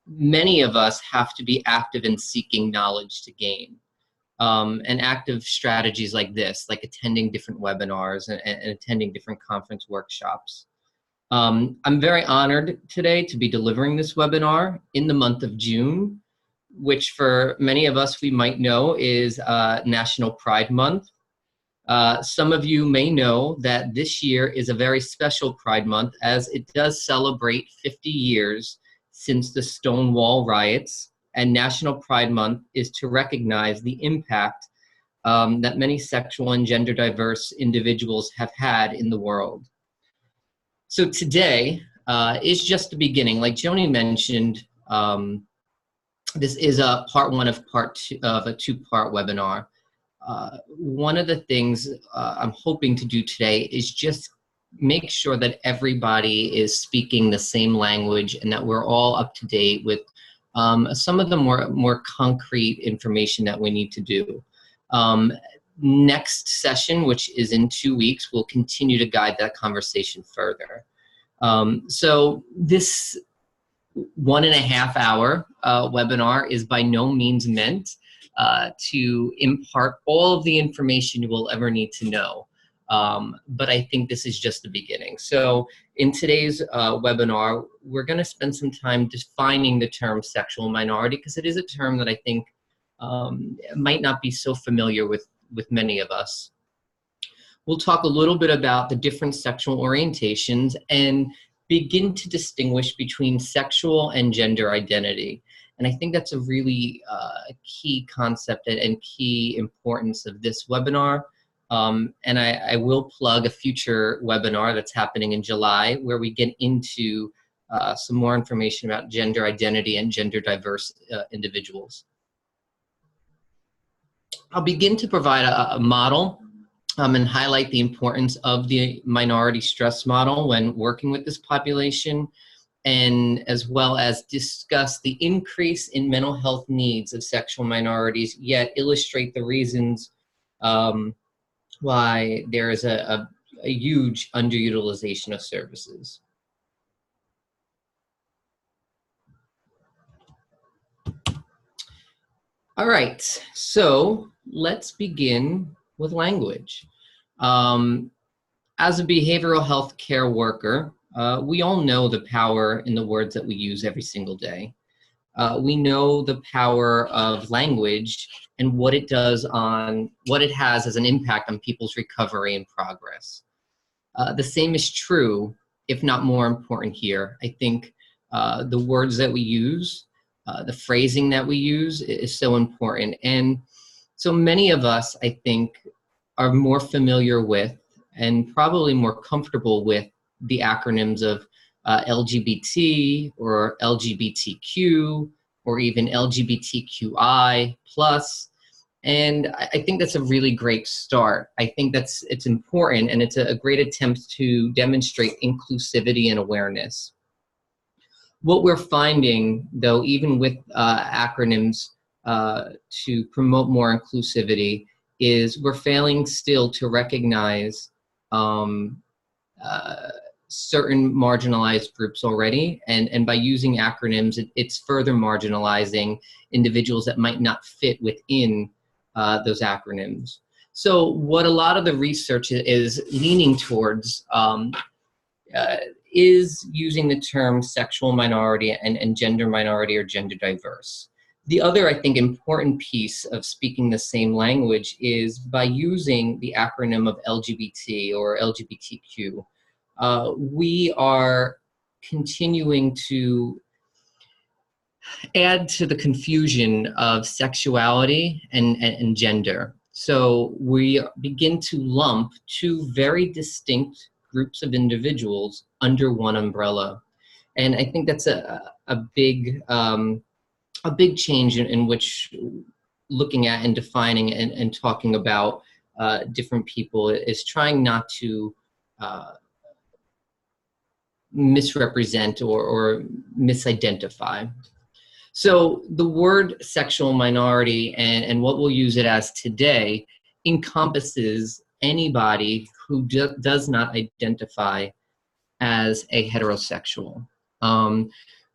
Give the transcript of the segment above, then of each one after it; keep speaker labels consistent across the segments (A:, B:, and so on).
A: many of us have to be active in seeking knowledge to gain. And active strategies like this, like attending different webinars and attending different conference workshops. I'm very honored today to be delivering this webinar in the month of June, which for many of us we might know is National Pride Month. Some of you may know that this year is a very special Pride Month, as it does celebrate 50 years since the Stonewall riots, and National Pride Month is to recognize the impact that many sexual and gender diverse individuals have had in the world. So today is just the beginning. Like Joni mentioned, this is a part one of a two-part webinar. One of the things I'm hoping to do today is just make sure that everybody is speaking the same language and that we're all up to date with some of the more concrete information that we need to do. Next session, which is in 2 weeks, will continue to guide that conversation further. So this 1.5 hour webinar is by no means meant to impart all of the information you will ever need to know. But I think this is just the beginning. So in today's webinar, we're going to spend some time defining the term sexual minority, because it is a term that I think might not be so familiar with many of us. We'll talk a little bit about the different sexual orientations and begin to distinguish between sexual and gender identity. And I think that's a really key concept and key importance of this webinar. And I will plug a future webinar that's happening in July, where we get into some more information about gender identity and gender diverse individuals. I'll begin to provide a model and highlight the importance of the minority stress model when working with this population, and as well as discuss the increase in mental health needs of sexual minorities, yet illustrate the reasons why there is a huge underutilization of services. All right, so let's begin with language. As a behavioral health care worker, we all know the power in the words that we use every single day. We know the power of language and what it does what it has as an impact on people's recovery and progress. The same is true, if not more important here. I think the words that we use, the phrasing that we use is so important. And so many of us, I think, are more familiar with and probably more comfortable with the acronyms of LGBT or LGBTQ or even LGBTQI+. And I think that's a really great start. I think it's important, and it's a great attempt to demonstrate inclusivity and awareness. What we're finding, though, even with acronyms to promote more inclusivity, is we're failing still to recognize certain marginalized groups already, and by using acronyms, it's further marginalizing individuals that might not fit within those acronyms. So what a lot of the research is leaning towards is using the term sexual minority and gender minority or gender diverse. The other, I think, important piece of speaking the same language is by using the acronym of LGBT or LGBTQ, we are continuing to add to the confusion of sexuality and gender. So we begin to lump two very distinct groups of individuals under one umbrella. And I think that's a big change in which looking at and defining and talking about different people is trying not to misrepresent or misidentify. So the word sexual minority and what we'll use it as today encompasses anybody who does not identify as a heterosexual.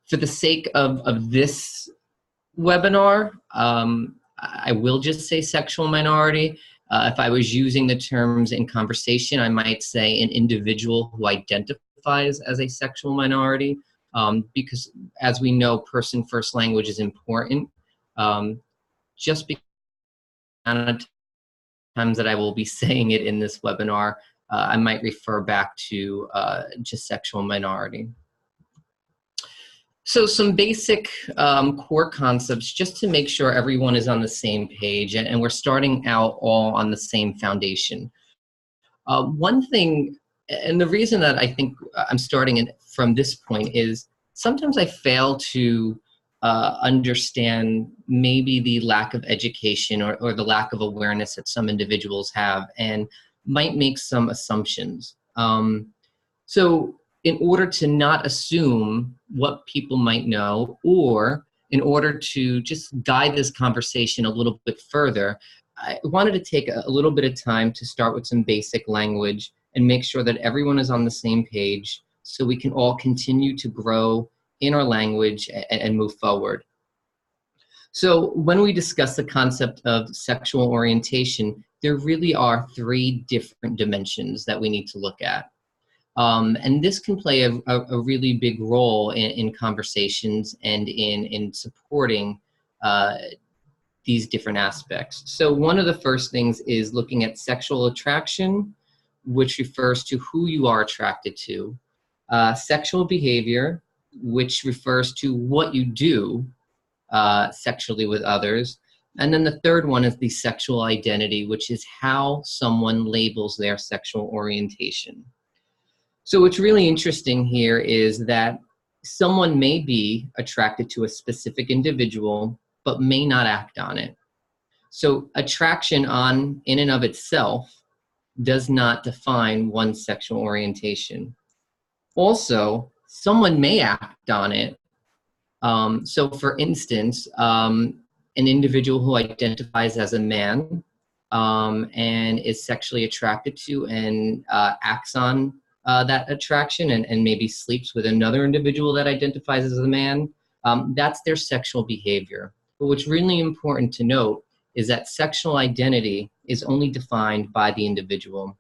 A: For the sake of this webinar, I will just say sexual minority. If I was using the terms in conversation, I might say an individual who identifies as a sexual minority, because as we know, person-first language is important. Just because the amount of times that I will be saying it in this webinar, I might refer back to just sexual minority. So some basic core concepts just to make sure everyone is on the same page and we're starting out all on the same foundation. One thing, and the reason that I think I'm starting from this point is sometimes I fail to understand maybe the lack of education or the lack of awareness that some individuals have and might make some assumptions. So in order to not assume what people might know, or in order to just guide this conversation a little bit further, I wanted to take a little bit of time to start with some basic language and make sure that everyone is on the same page so we can all continue to grow in our language and move forward. So when we discuss the concept of sexual orientation, there really are three different dimensions that we need to look at. And this can play a really big role in conversations and in supporting these different aspects. So one of the first things is looking at sexual attraction, which refers to who you are attracted to. Sexual behavior, which refers to what you do sexually with others. And then the third one is the sexual identity, which is how someone labels their sexual orientation. So what's really interesting here is that someone may be attracted to a specific individual, but may not act on it. So attraction in and of itself does not define one's sexual orientation. Also, someone may act on it. So for instance, an individual who identifies as a man and is sexually attracted to and acts on that attraction and maybe sleeps with another individual that identifies as a man, that's their sexual behavior. But what's really important to note is that sexual identity is only defined by the individual,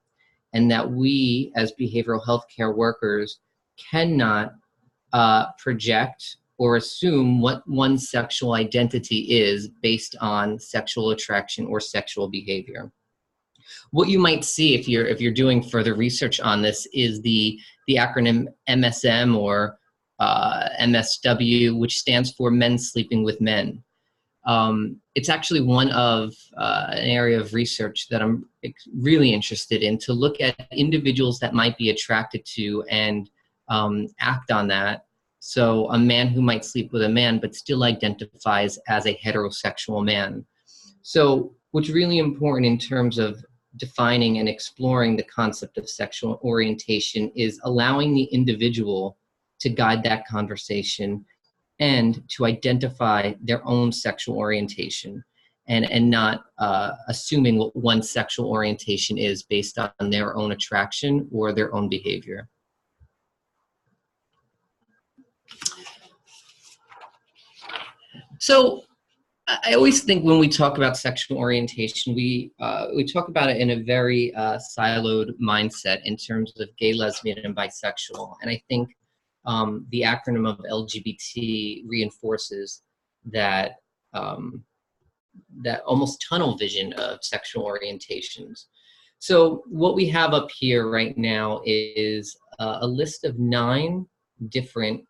A: and that we as behavioral health care workers cannot project or assume what one's sexual identity is based on sexual attraction or sexual behavior. What you might see if you're doing further research on this is the acronym MSM or MSW, which stands for Men Sleeping with Men. It's actually one of an area of research that I'm really interested in, to look at individuals that might be attracted to and act on that. So a man who might sleep with a man but still identifies as a heterosexual man. So what's really important in terms of defining and exploring the concept of sexual orientation is allowing the individual to guide that conversation and to identify their own sexual orientation, and not assuming what one's sexual orientation is based on their own attraction or their own behavior. So I always think when we talk about sexual orientation, we talk about it in a very siloed mindset in terms of gay, lesbian, and bisexual. And I think the acronym of LGBT reinforces that that almost tunnel vision of sexual orientations. So what we have up here right now is a list of 9 different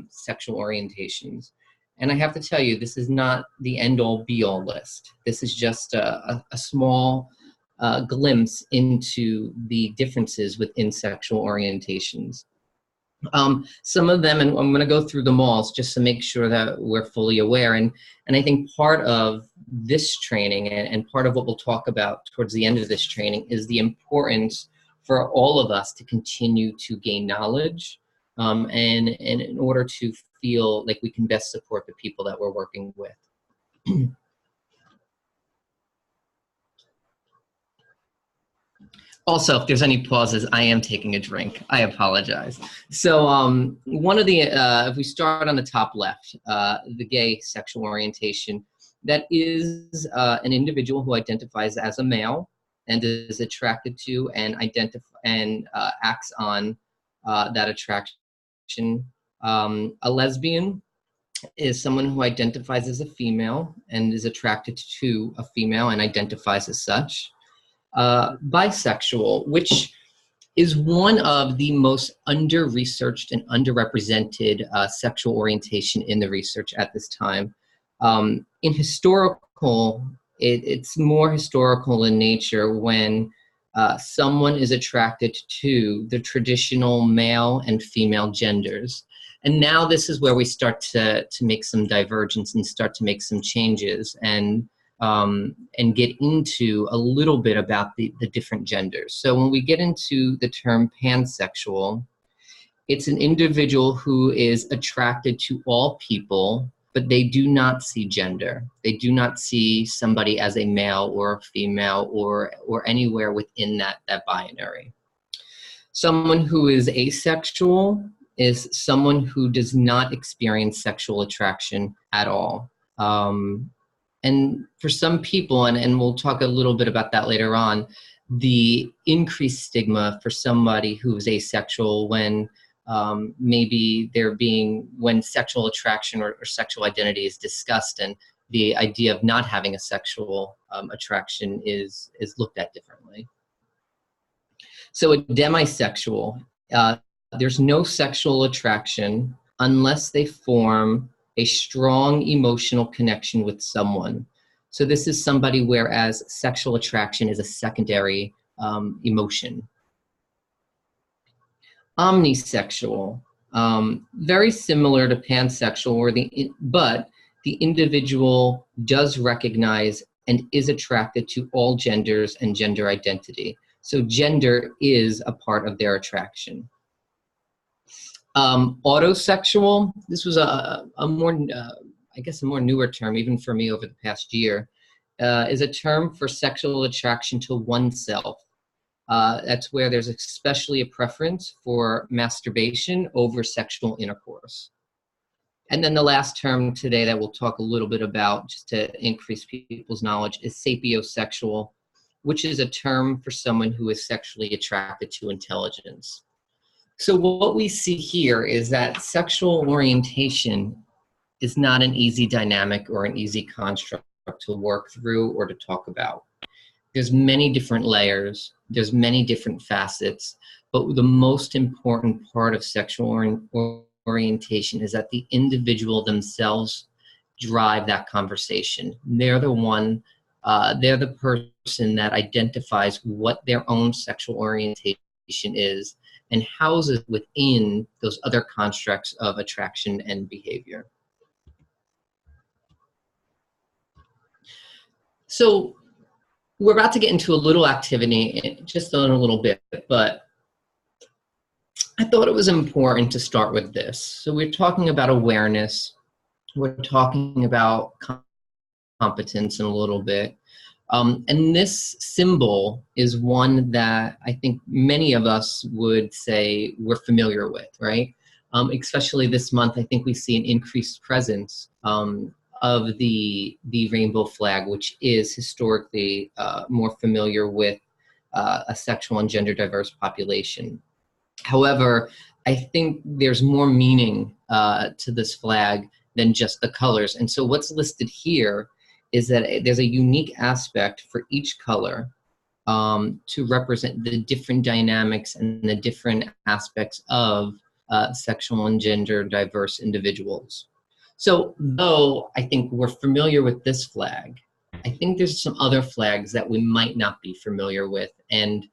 A: sexual orientations. And I have to tell you, this is not the end-all be-all list. This is just a small glimpse into the differences within sexual orientations. Some of them, and I'm going to go through them all just to make sure that we're fully aware. And I think part of this training and part of what we'll talk about towards the end of this training is the importance for all of us to continue to gain knowledge and in order to feel like we can best support the people that we're working with. Also, if there's any pauses, I am taking a drink. I apologize. So one of the, if we start on the top left, the gay sexual orientation, that is an individual who identifies as a male and is attracted to and acts on that attraction. A lesbian is someone who identifies as a female and is attracted to a female and identifies as such. Bisexual, which is one of the most under-researched and underrepresented sexual orientation in the research at this time. In historical, it's more historical in nature when someone is attracted to the traditional male and female genders. And now this is where we start to make some divergence and start to make some changes and get into a little bit about the different genders. So when we get into the term pansexual, it's an individual who is attracted to all people, but they do not see gender. They do not see somebody as a male or a female or anywhere within that binary. Someone who is asexual is someone who does not experience sexual attraction at all. And for some people, and we'll talk a little bit about that later on, the increased stigma for somebody who's asexual when maybe when sexual attraction or sexual identity is discussed, and the idea of not having a sexual attraction is looked at differently. So a demisexual, there's no sexual attraction unless they form a strong emotional connection with someone. So this is somebody whereas sexual attraction is a secondary emotion. Omnisexual, very similar to pansexual, but the individual does recognize and is attracted to all genders and gender identity. So gender is a part of their attraction. Autosexual, this was a more, I guess a more newer term, even for me over the past year, is a term for sexual attraction to oneself. That's where there's especially a preference for masturbation over sexual intercourse. And then the last term today that we'll talk a little bit about, just to increase people's knowledge, is sapiosexual, which is a term for someone who is sexually attracted to intelligence. So what we see here is that sexual orientation is not an easy dynamic or an easy construct to work through or to talk about. There's many different layers, there's many different facets, but the most important part of sexual orientation is that the individual themselves drive that conversation. They're the one, they're the person that identifies what their own sexual orientation is and houses within those other constructs of attraction and behavior. So we're about to get into a little activity, just a little bit, but I thought it was important to start with this. So we're talking about awareness, we're talking about competence in a little bit. And this symbol is one that I think many of us would say we're familiar with, right? Especially this month, I think we see an increased presence of the rainbow flag, which is historically more familiar with a sexual and gender diverse population. However, I think there's more meaning to this flag than just the colors. And so what's listed here is that there's a unique aspect for each color to represent the different dynamics and the different aspects of sexual and gender diverse individuals. So though I think we're familiar with this flag, I think there's some other flags that we might not be familiar with. And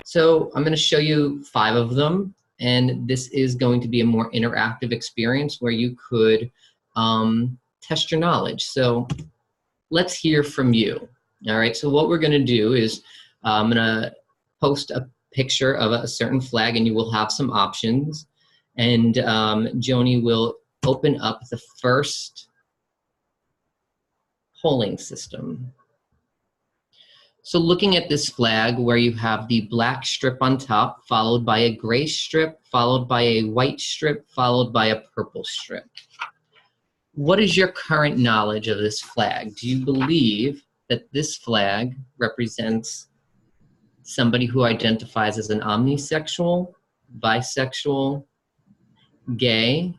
A: so I'm going to show you 5 of them. And this is going to be a more interactive experience where you could test your knowledge. So let's hear from you. All right, so what we're going to do is I'm going to post a picture of a certain flag and you will have some options. And Joni will open up the first polling system. So looking at this flag where you have the black strip on top, followed by a gray strip, followed by a white strip, followed by a purple strip. What is your current knowledge of this flag? Do you believe that this flag represents somebody who identifies as an omnisexual, bisexual, gay,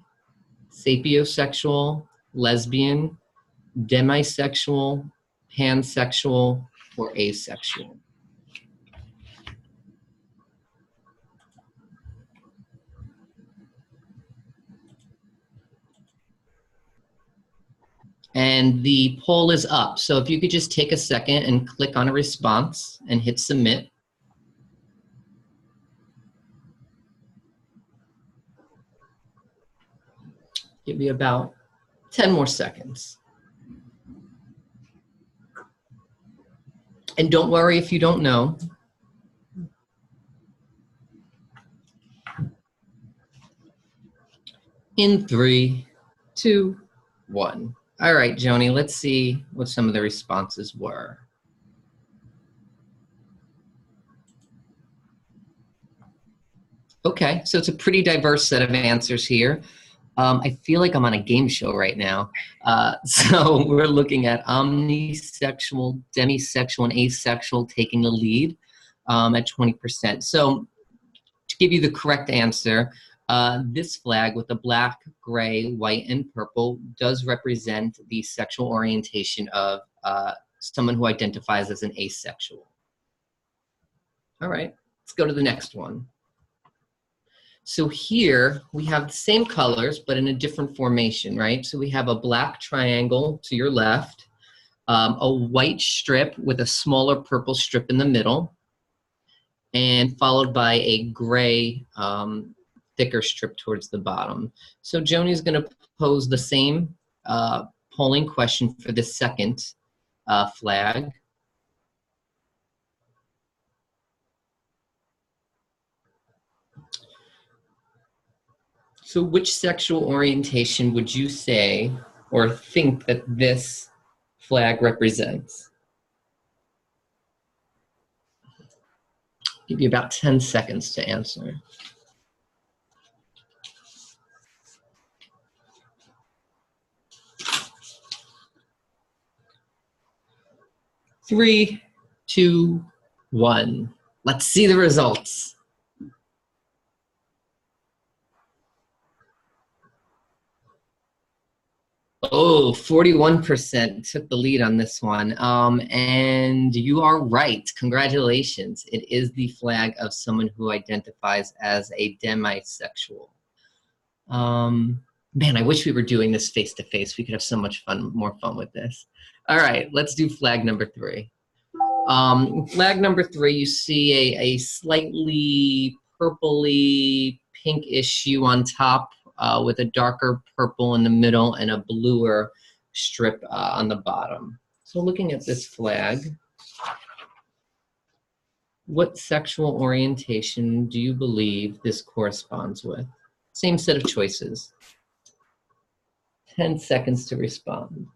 A: sapiosexual, lesbian, demisexual, pansexual, or asexual? And the poll is up. So if you could just take a second and click on a response and hit submit. Give you about 10 more seconds. And don't worry if you don't know. In 3, 2, 1. All right, Joni, let's see what some of the responses were. Okay, so it's a pretty diverse set of answers here. I feel like I'm on a game show right now. So we're looking at omnisexual, demisexual, and asexual taking the lead at 20%. So to give you the correct answer, this flag with the black, gray, white, and purple does represent the sexual orientation of someone who identifies as an asexual. All right, let's go to the next one. So here we have the same colors, but in a different formation, right? So we have a black triangle to your left, a white strip with a smaller purple strip in the middle, and followed by a gray thicker strip towards the bottom. So Joni's going to pose the same polling question for the second flag. So which sexual orientation would you say or think that this flag represents? Give you about 10 seconds to answer. 3, 2, 1. Let's see the results. Oh, 41% took the lead on this one. And you are right. Congratulations. It is the flag of someone who identifies as a demisexual. Man, I wish we were doing this face-to-face. We could have so much fun, more fun with this. All right, let's do flag number 3. Flag number 3, you see a slightly purpley pinkish hue on top with a darker purple in the middle and a bluer strip on the bottom. So looking at this flag, what sexual orientation do you believe this corresponds with? Same set of choices. 10 seconds to respond.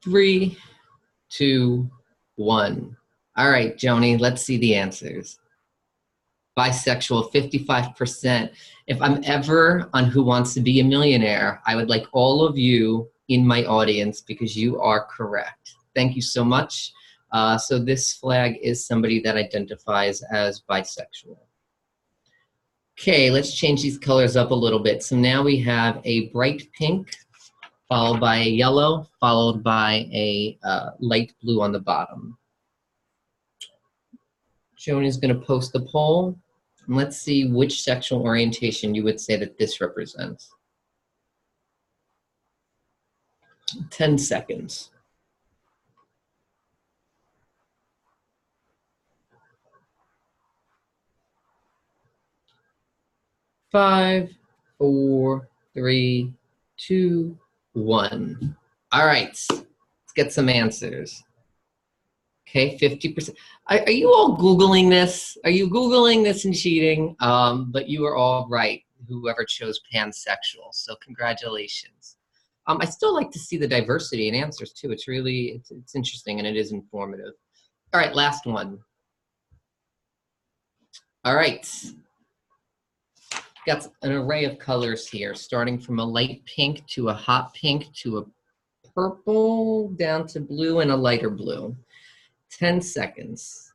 A: 3, 2, 1. All right, Joni, let's see the answers. Bisexual, 55%. If I'm ever on Who Wants to Be a Millionaire, I would like all of you in my audience because you are correct. Thank you so much. So this flag is somebody that identifies as bisexual. Okay, let's change these colors up a little bit. So now we have a bright pink, followed by a yellow, followed by a light blue on the bottom. Joni's going to post the poll. And let's see which sexual orientation you would say that this represents. 10 seconds. 5, 4, 3, 2, 1. All right, let's get some answers. Okay, 50%. Are you all Googling this? Are you Googling this and cheating? But you are all right, whoever chose pansexual. So congratulations. I still like to see the diversity in answers too. It's really, it's interesting and it is informative. All right, last one. All right. Got an array of colors here, starting from a light pink to a hot pink to a purple down to blue and a lighter blue. 10 seconds.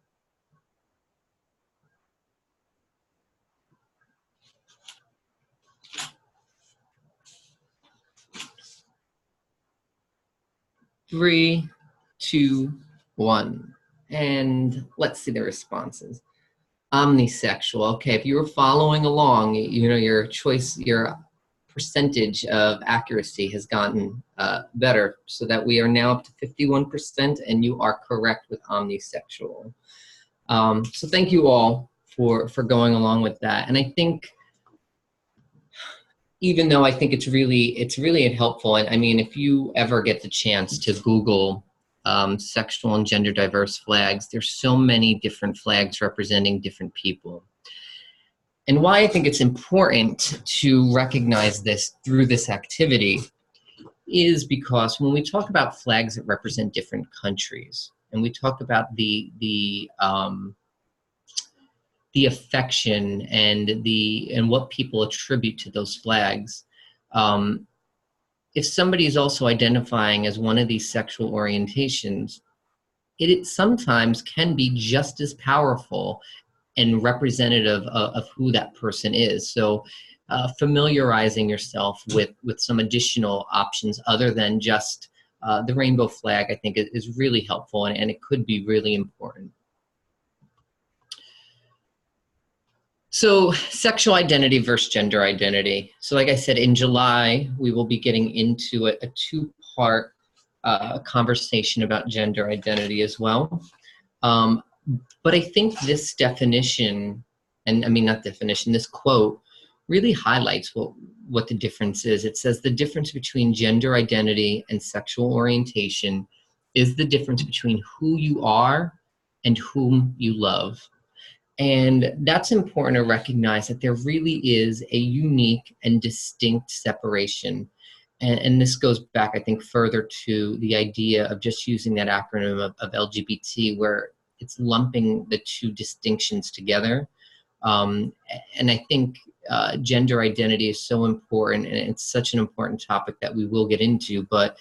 A: Three, two, one. And let's see the responses. Omnisexual. Okay, if you were following along, you know, your choice, your percentage of accuracy has gotten better, so that we are now up to 51%, and you are correct with omnisexual. So thank you all for going along with that. And I think, even though I think it's really helpful, and I mean, if you ever get the chance to Google sexual and gender diverse flags, there's so many different flags representing different people. And why I think it's important to recognize this through this activity is because when we talk about flags that represent different countries, and we talk about the affection and what people attribute to those flags, if somebody is also identifying as one of these sexual orientations, it sometimes can be just as powerful and representative of who that person is. So familiarizing yourself with some additional options other than just the rainbow flag, I think is really helpful, and it could be really important. So sexual identity versus gender identity. So like I said, in July, we will be getting into a two-part conversation about gender identity as well. But I think this definition, and I mean not definition, this quote really highlights what the difference is. It says the difference between gender identity and sexual orientation is the difference between who you are and whom you love. And that's important to recognize, that there really is a unique and distinct separation. And this goes back, I think, further to the idea of just using that acronym of LGBT, where it's lumping the two distinctions together. And I think gender identity is so important, and it's such an important topic that we will get into, but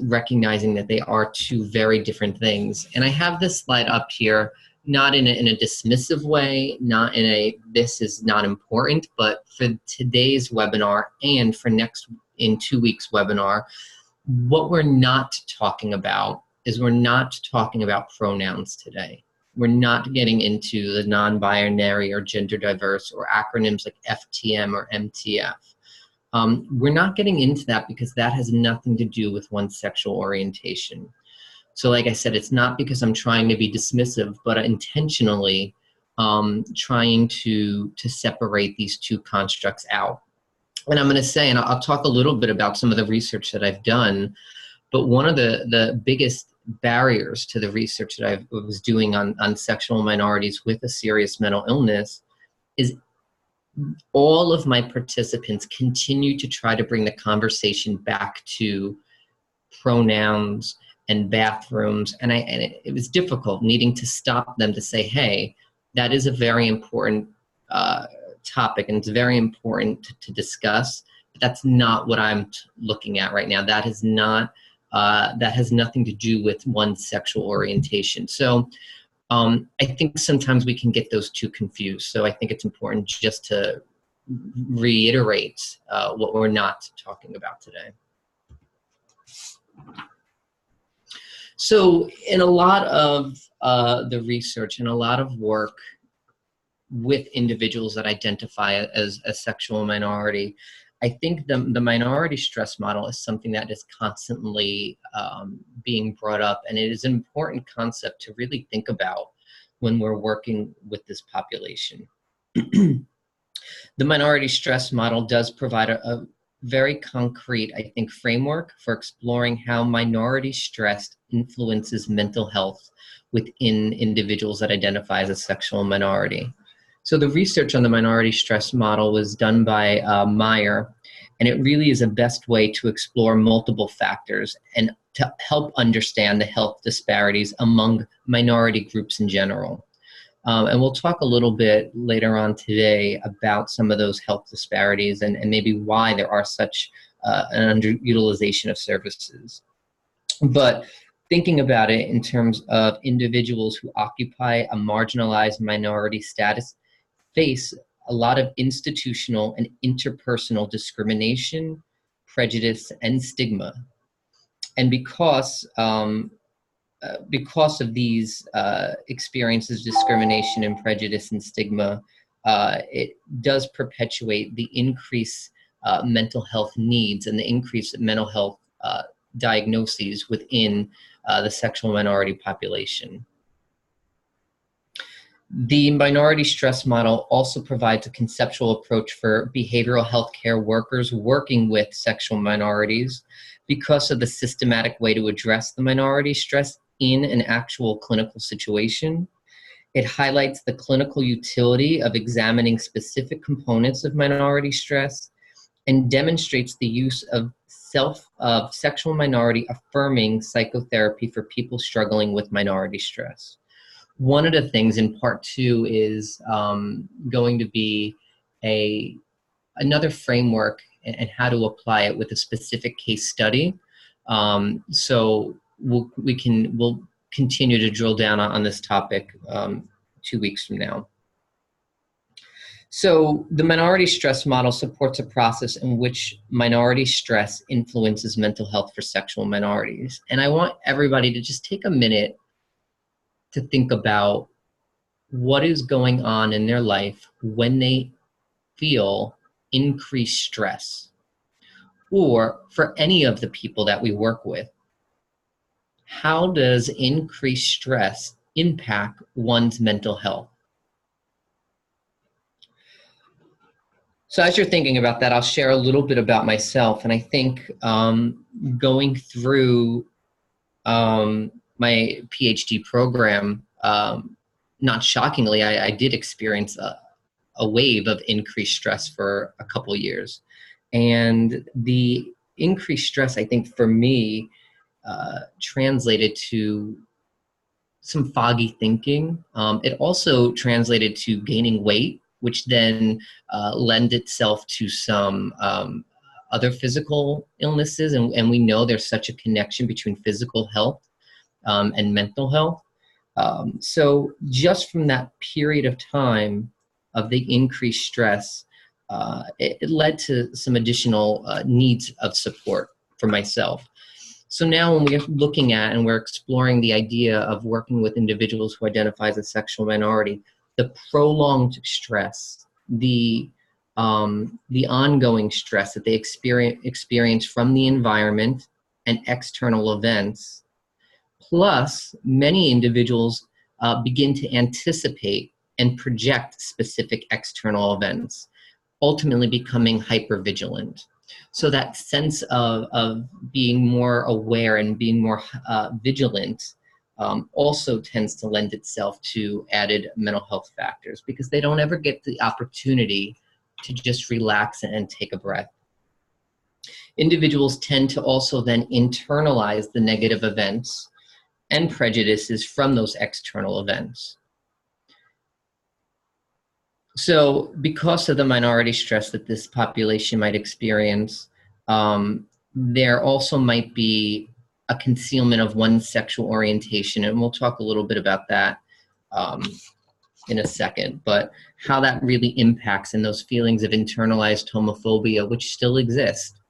A: recognizing that they are two very different things. And I have this slide up here, not in a dismissive way, not in a this is not important, but for today's webinar and for in 2 weeks webinar, what we're not talking about is we're not talking about pronouns today. We're not getting into the non-binary or gender diverse or acronyms like FTM or MTF. We're not getting into that because that has nothing to do with one's sexual orientation. So like I said, it's not because I'm trying to be dismissive, but intentionally trying to separate these two constructs out. And I'm going to say, and I'll talk a little bit about some of the research that I've done, but one of the biggest barriers to the research that I was doing on sexual minorities with a serious mental illness is all of my participants continue to try to bring the conversation back to pronouns and bathrooms, and it was difficult needing to stop them to say, hey, that is a very important topic, and it's very important to discuss, but that's not what I'm looking at right now. That is not, that has nothing to do with one's sexual orientation. So I think sometimes we can get those two confused. So I think it's important just to reiterate what we're not talking about today. So in a lot of the research and a lot of work with individuals that identify as a sexual minority, I think the minority stress model is something that is constantly being brought up, and it is an important concept to really think about when we're working with this population. The minority stress model does provide very concrete, I think, framework for exploring how minority stress influences mental health within individuals that identify as a sexual minority. So the research on the minority stress model was done by Meyer, and it really is a best way to explore multiple factors and to help understand the health disparities among minority groups in general. And we'll talk a little bit later on today about some of those health disparities and maybe why there are such an underutilization of services. But thinking about it in terms of individuals who occupy a marginalized minority status face a lot of institutional and interpersonal discrimination, prejudice, and stigma. And because of these experiences, discrimination and prejudice and stigma, it does perpetuate the increased mental health needs and the increased mental health diagnoses within the sexual minority population. The minority stress model also provides a conceptual approach for behavioral health care workers working with sexual minorities because of the systematic way to address the minority stress in an actual clinical situation. It highlights the clinical utility of examining specific components of minority stress and demonstrates the use of sexual minority affirming psychotherapy for people struggling with minority stress. One of the things in part two is going to be another framework and how to apply it with a specific case study. So we'll continue to drill down on this topic 2 weeks from now. So the minority stress model supports a process in which minority stress influences mental health for sexual minorities. And I want everybody to just take a minute to think about what is going on in their life when they feel increased stress, or for any of the people that we work with. How does increased stress impact one's mental health? So as you're thinking about that, I'll share a little bit about myself. And I think going through my PhD program, not shockingly, I did experience a wave of increased stress for a couple years. And the increased stress, I think, for me, translated to some foggy thinking. It also translated to gaining weight, which then lend itself to some other physical illnesses. And we know there's such a connection between physical health and mental health. So just from that period of time of the increased stress, it led to some additional needs of support for myself. So now when we're looking at and we're exploring the idea of working with individuals who identify as a sexual minority, the prolonged stress, the ongoing stress that they experience from the environment and external events, plus many individuals begin to anticipate and project specific external events, ultimately becoming hypervigilant. So that sense of being more aware and being more vigilant also tends to lend itself to added mental health factors because they don't ever get the opportunity to just relax and take a breath. Individuals tend to also then internalize the negative events and prejudices from those external events. So because of the minority stress that this population might experience, there also might be a concealment of one's sexual orientation, and we'll talk a little bit about that in a second, but how that really impacts in those feelings of internalized homophobia, which still exist.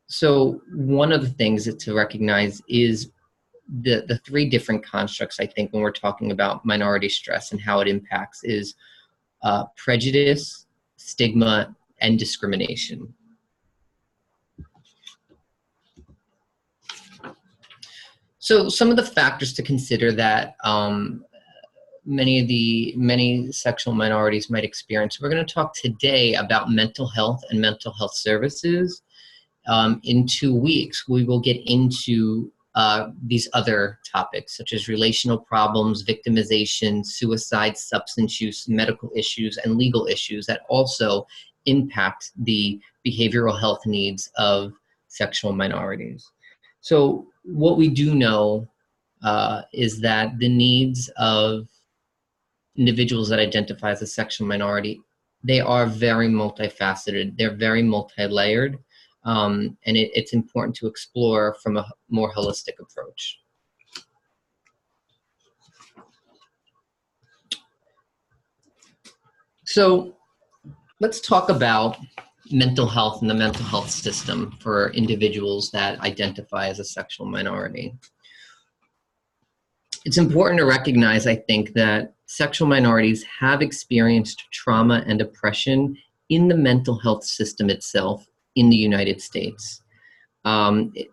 A: So one of the things to recognize is the three different constructs, I think, when we're talking about minority stress and how it impacts is prejudice, stigma, and discrimination. So some of the factors to consider that many sexual minorities might experience. We're going to talk today about mental health and mental health services. In 2 weeks, we will get into these other topics, such as relational problems, victimization, suicide, substance use, medical issues, and legal issues that also impact the behavioral health needs of sexual minorities. So what we do know is that the needs of individuals that identify as a sexual minority, they are very multifaceted. They're very multi-layered, and it's important to explore from a more holistic approach. So let's talk about mental health and the mental health system for individuals that identify as a sexual minority. It's important to recognize, I think, that sexual minorities have experienced trauma and oppression in the mental health system itself in the United States. It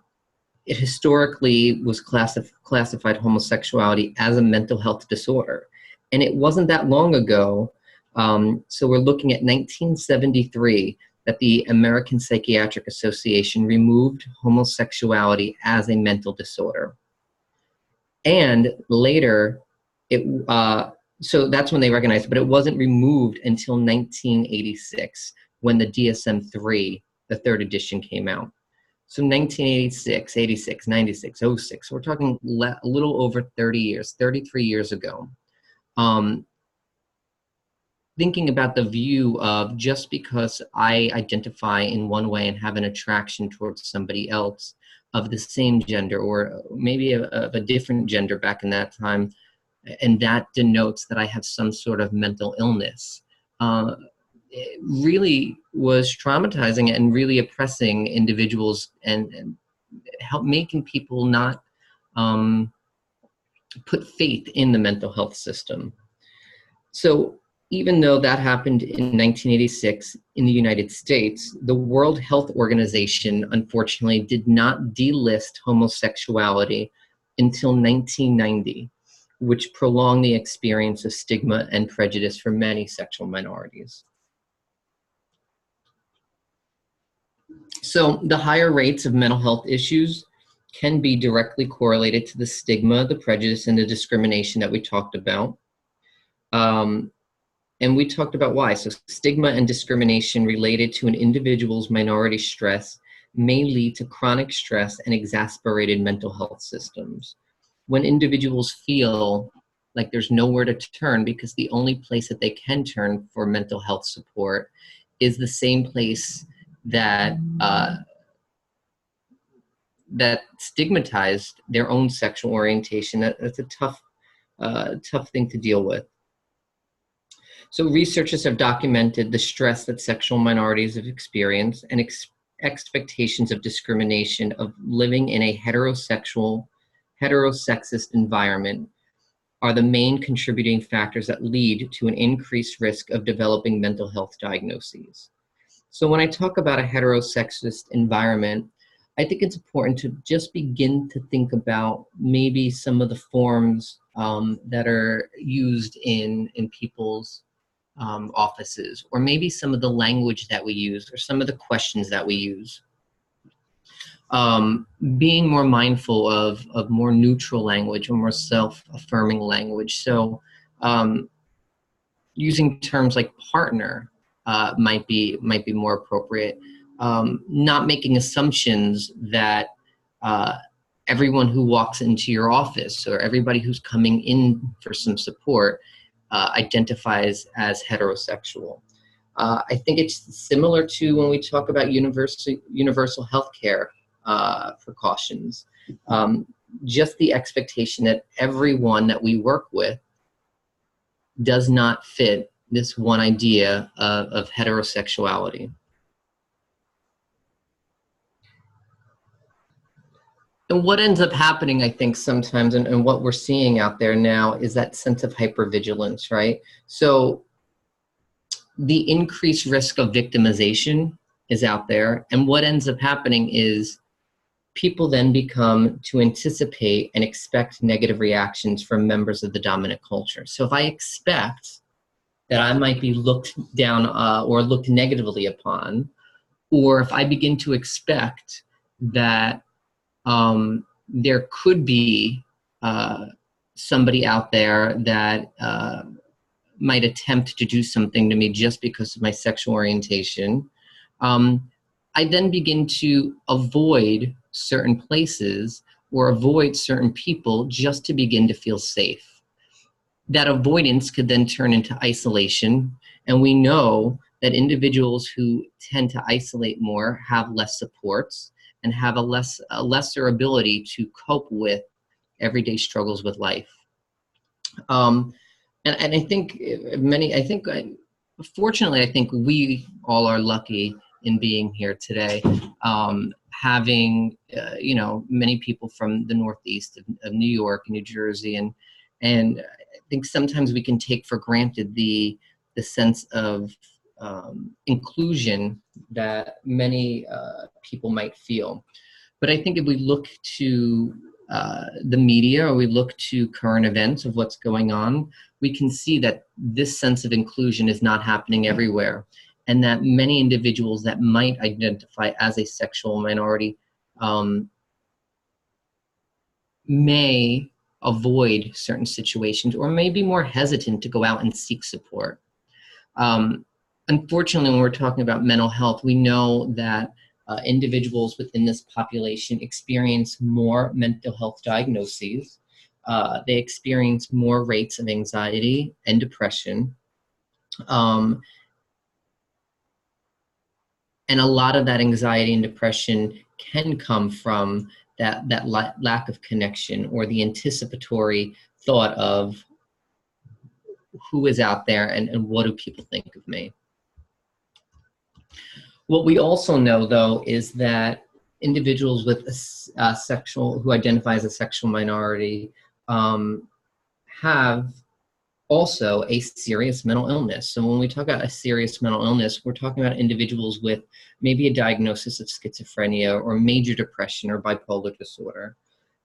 A: historically was classified homosexuality as a mental health disorder. And it wasn't that long ago, so we're looking at 1973, that the American Psychiatric Association removed homosexuality as a mental disorder. And later, so that's when they recognized it, but it wasn't removed until 1986 when the DSM-3, the third edition, came out. So 1986, 86, 96, 06, we're talking a little over 30 years, 33 years ago. Thinking about the view of just because I identify in one way and have an attraction towards somebody else of the same gender, or maybe of a different gender back in that time, and that denotes that I have some sort of mental illness, it really was traumatizing and really oppressing individuals, and help making people not put faith in the mental health system. So even though that happened in 1986 in the United States, the World Health Organization, unfortunately, did not delist homosexuality until 1990, which prolonged the experience of stigma and prejudice for many sexual minorities. So the higher rates of mental health issues can be directly correlated to the stigma, the prejudice, and the discrimination that we talked about. And we talked about why. So stigma and discrimination related to an individual's minority stress may lead to chronic stress and exasperated mental health systems. When individuals feel like there's nowhere to turn because the only place that they can turn for mental health support is the same place that that stigmatized their own sexual orientation, that's a tough thing to deal with. So researchers have documented the stress that sexual minorities have experienced and expectations of discrimination of living in a heterosexist environment are the main contributing factors that lead to an increased risk of developing mental health diagnoses. So when I talk about a heterosexist environment, I think it's important to just begin to think about maybe some of the forms that are used in people's offices, or maybe some of the language that we use, or some of the questions that we use. Being more mindful of more neutral language or more self-affirming language. So using terms like partner might be more appropriate. Not making assumptions that everyone who walks into your office or everybody who's coming in for some support identifies as heterosexual. I think it's similar to when we talk about universal health care precautions. Just the expectation that everyone that we work with does not fit this one idea of heterosexuality. And what ends up happening, I think, sometimes, and what we're seeing out there now, is that sense of hypervigilance, right? So the increased risk of victimization is out there, and what ends up happening is people then become to anticipate and expect negative reactions from members of the dominant culture. So if I expect that I might be looked down or looked negatively upon, or if I begin to expect that there could be somebody out there that might attempt to do something to me just because of my sexual orientation, I then begin to avoid certain places or avoid certain people just to begin to feel safe. That avoidance could then turn into isolation, and we know that individuals who tend to isolate more have less supports and have a lesser ability to cope with everyday struggles with life. And I think fortunately, I think we all are lucky in being here today, having, many people from the Northeast of New York, New Jersey, and I think sometimes we can take for granted the sense of inclusion that many people might feel. But I think if we look to the media, or we look to current events of what's going on, we can see that this sense of inclusion is not happening everywhere, and that many individuals that might identify as a sexual minority may avoid certain situations or may be more hesitant to go out and seek support. Unfortunately, when we're talking about mental health, we know that individuals within this population experience more mental health diagnoses. They experience more rates of anxiety and depression. And a lot of that anxiety and depression can come from that lack of connection, or the anticipatory thought of who is out there and what do people think of me. What we also know, though, is that individuals with who identify as a sexual minority have also a serious mental illness. So when we talk about a serious mental illness, we're talking about individuals with maybe a diagnosis of schizophrenia or major depression or bipolar disorder.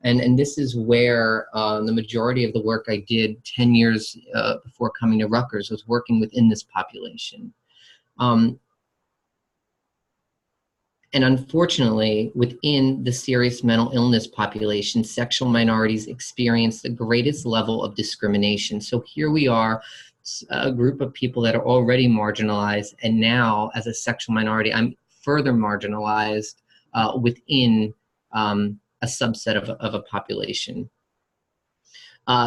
A: And this is where the majority of the work I did 10 years before coming to Rutgers was working within this population. And unfortunately, within the serious mental illness population, sexual minorities experience the greatest level of discrimination. So here we are, a group of people that are already marginalized, and now as a sexual minority, I'm further marginalized within a subset of a population.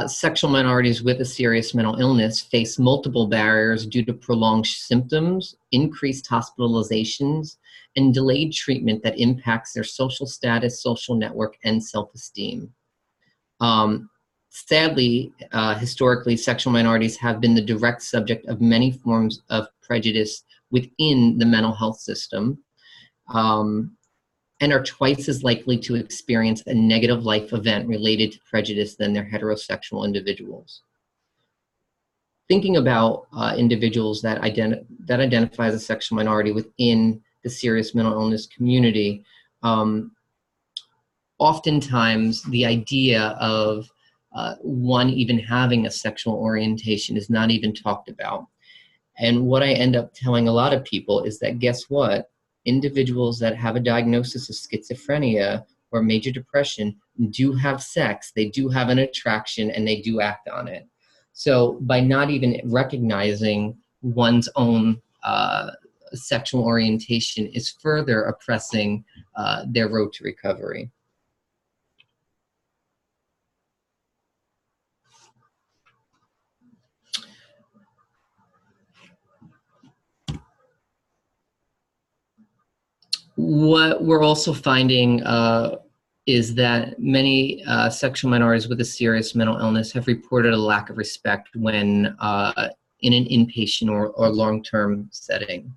A: Sexual minorities with a serious mental illness face multiple barriers due to prolonged symptoms, increased hospitalizations, and delayed treatment that impacts their social status, social network, and self-esteem. Sadly, historically, sexual minorities have been the direct subject of many forms of prejudice within the mental health system, and are twice as likely to experience a negative life event related to prejudice than their heterosexual individuals. Thinking about individuals that identify as a sexual minority within the serious mental illness community, oftentimes the idea of one even having a sexual orientation is not even talked about. And what I end up telling a lot of people is that, guess what? Individuals that have a diagnosis of schizophrenia or major depression do have sex, they do have an attraction, and they do act on it. So by not even recognizing one's own sexual orientation is further oppressing their road to recovery. What we're also finding is that many sexual minorities with a serious mental illness have reported a lack of respect when in an inpatient or long-term setting.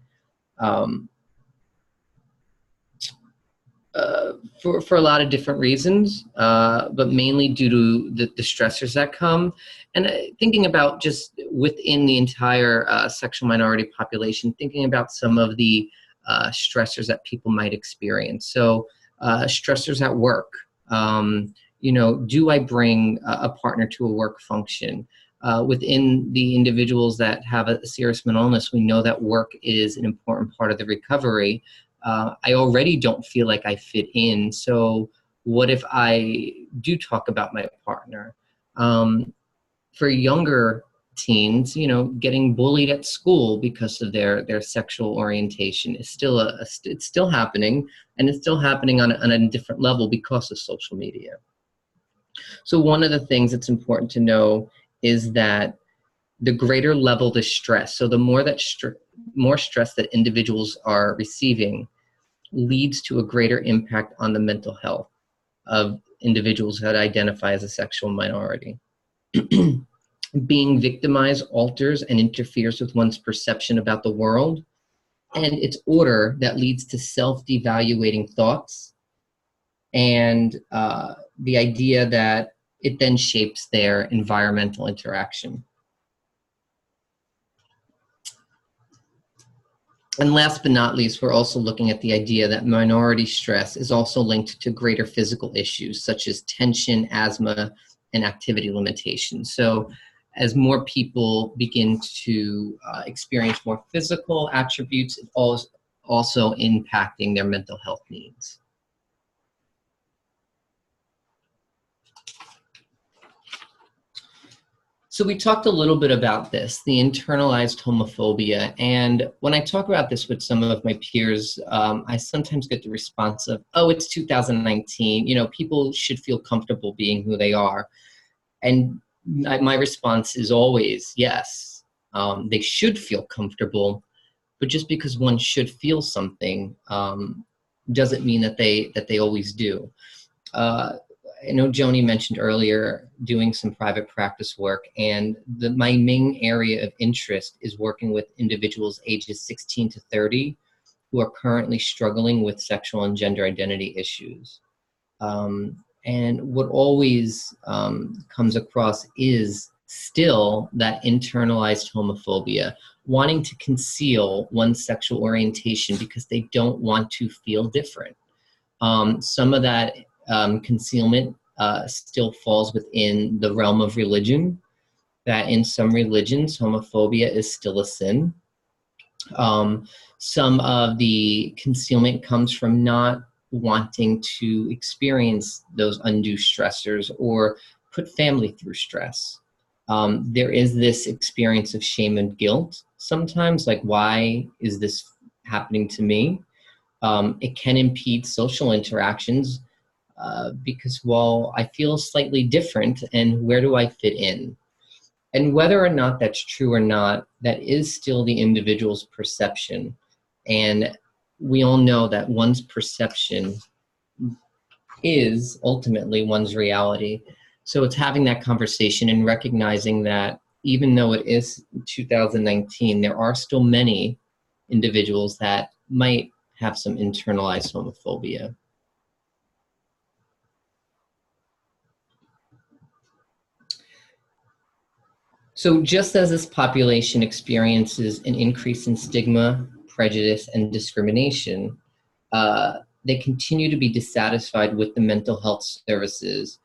A: For a lot of different reasons, but mainly due to the stressors that come. And thinking about just within the entire sexual minority population, thinking about some of the stressors that people might experience. So stressors at work. Do I bring a partner to a work function? Within the individuals that have a serious mental illness, we know that work is an important part of the recovery. I already don't feel like I fit in, so what if I do talk about my partner? For younger teens, getting bullied at school because of their sexual orientation is still it's still happening, and it's still happening on a different level because of social media. So one of the things that's important to know is that the greater level the stress, so the more that more stress that individuals are receiving, leads to a greater impact on the mental health of individuals that identify as a sexual minority. Being victimized alters and interferes with one's perception about the world and its order that leads to self-devaluating thoughts and the idea that it then shapes their environmental interaction. And last but not least, we're also looking at the idea that minority stress is also linked to greater physical issues such as tension, asthma, and activity limitations. So as more people begin to experience more physical attributes, it's also impacting their mental health needs. So we talked a little bit about this, the internalized homophobia. And when I talk about this with some of my peers, I sometimes get the response of, oh, it's 2019, people should feel comfortable being who they are. And my response is always, yes, they should feel comfortable, but just because one should feel something doesn't mean that they always do. I know Joni mentioned earlier doing some private practice work, and my main area of interest is working with individuals ages 16 to 30 who are currently struggling with sexual and gender identity issues. And what always comes across is still that internalized homophobia, wanting to conceal one's sexual orientation because they don't want to feel different. Some of that concealment still falls within the realm of religion, that in some religions, homophobia is still a sin. Some of the concealment comes from not wanting to experience those undue stressors or put family through stress. There is this experience of shame and guilt sometimes, like, why is this happening to me? It can impede social interactions because, well, I feel slightly different, and where do I fit in? And whether or not that's true or not, that is still the individual's perception. And we all know that one's perception is ultimately one's reality. So it's having that conversation and recognizing that even though it is 2019, there are still many individuals that might have some internalized homophobia. So just as this population experiences an increase in stigma, prejudice, and discrimination, they continue to be dissatisfied with the mental health services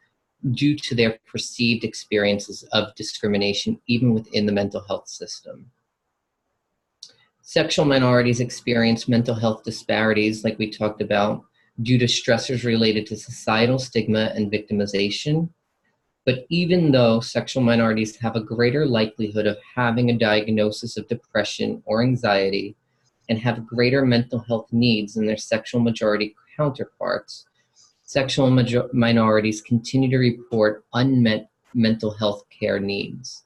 A: due to their perceived experiences of discrimination, even within the mental health system. Sexual minorities experience mental health disparities, like we talked about, due to stressors related to societal stigma and victimization. But even though sexual minorities have a greater likelihood of having a diagnosis of depression or anxiety and have greater mental health needs than their sexual majority counterparts, sexual minorities continue to report unmet mental health care needs.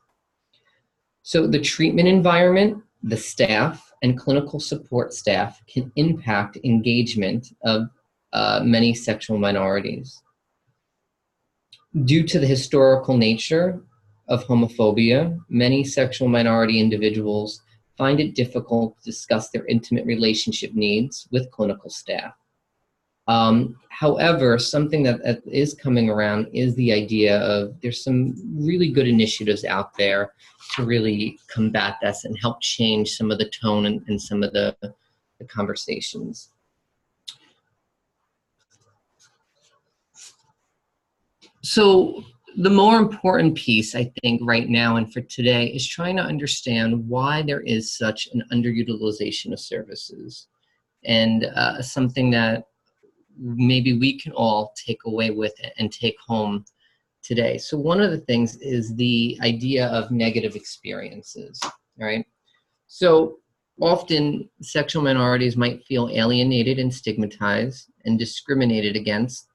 A: So the treatment environment, the staff, and clinical support staff can impact engagement of many sexual minorities. Due to the historical nature of homophobia, many sexual minority individuals find it difficult to discuss their intimate relationship needs with clinical staff. However, something that is coming around is the idea of there's some really good initiatives out there to really combat this and help change some of the tone and some of the conversations. So the more important piece, I think, right now and for today is trying to understand why there is such an underutilization of services, and something that maybe we can all take away with it and take home today. So one of the things is the idea of negative experiences, right? So often sexual minorities might feel alienated and stigmatized and discriminated against,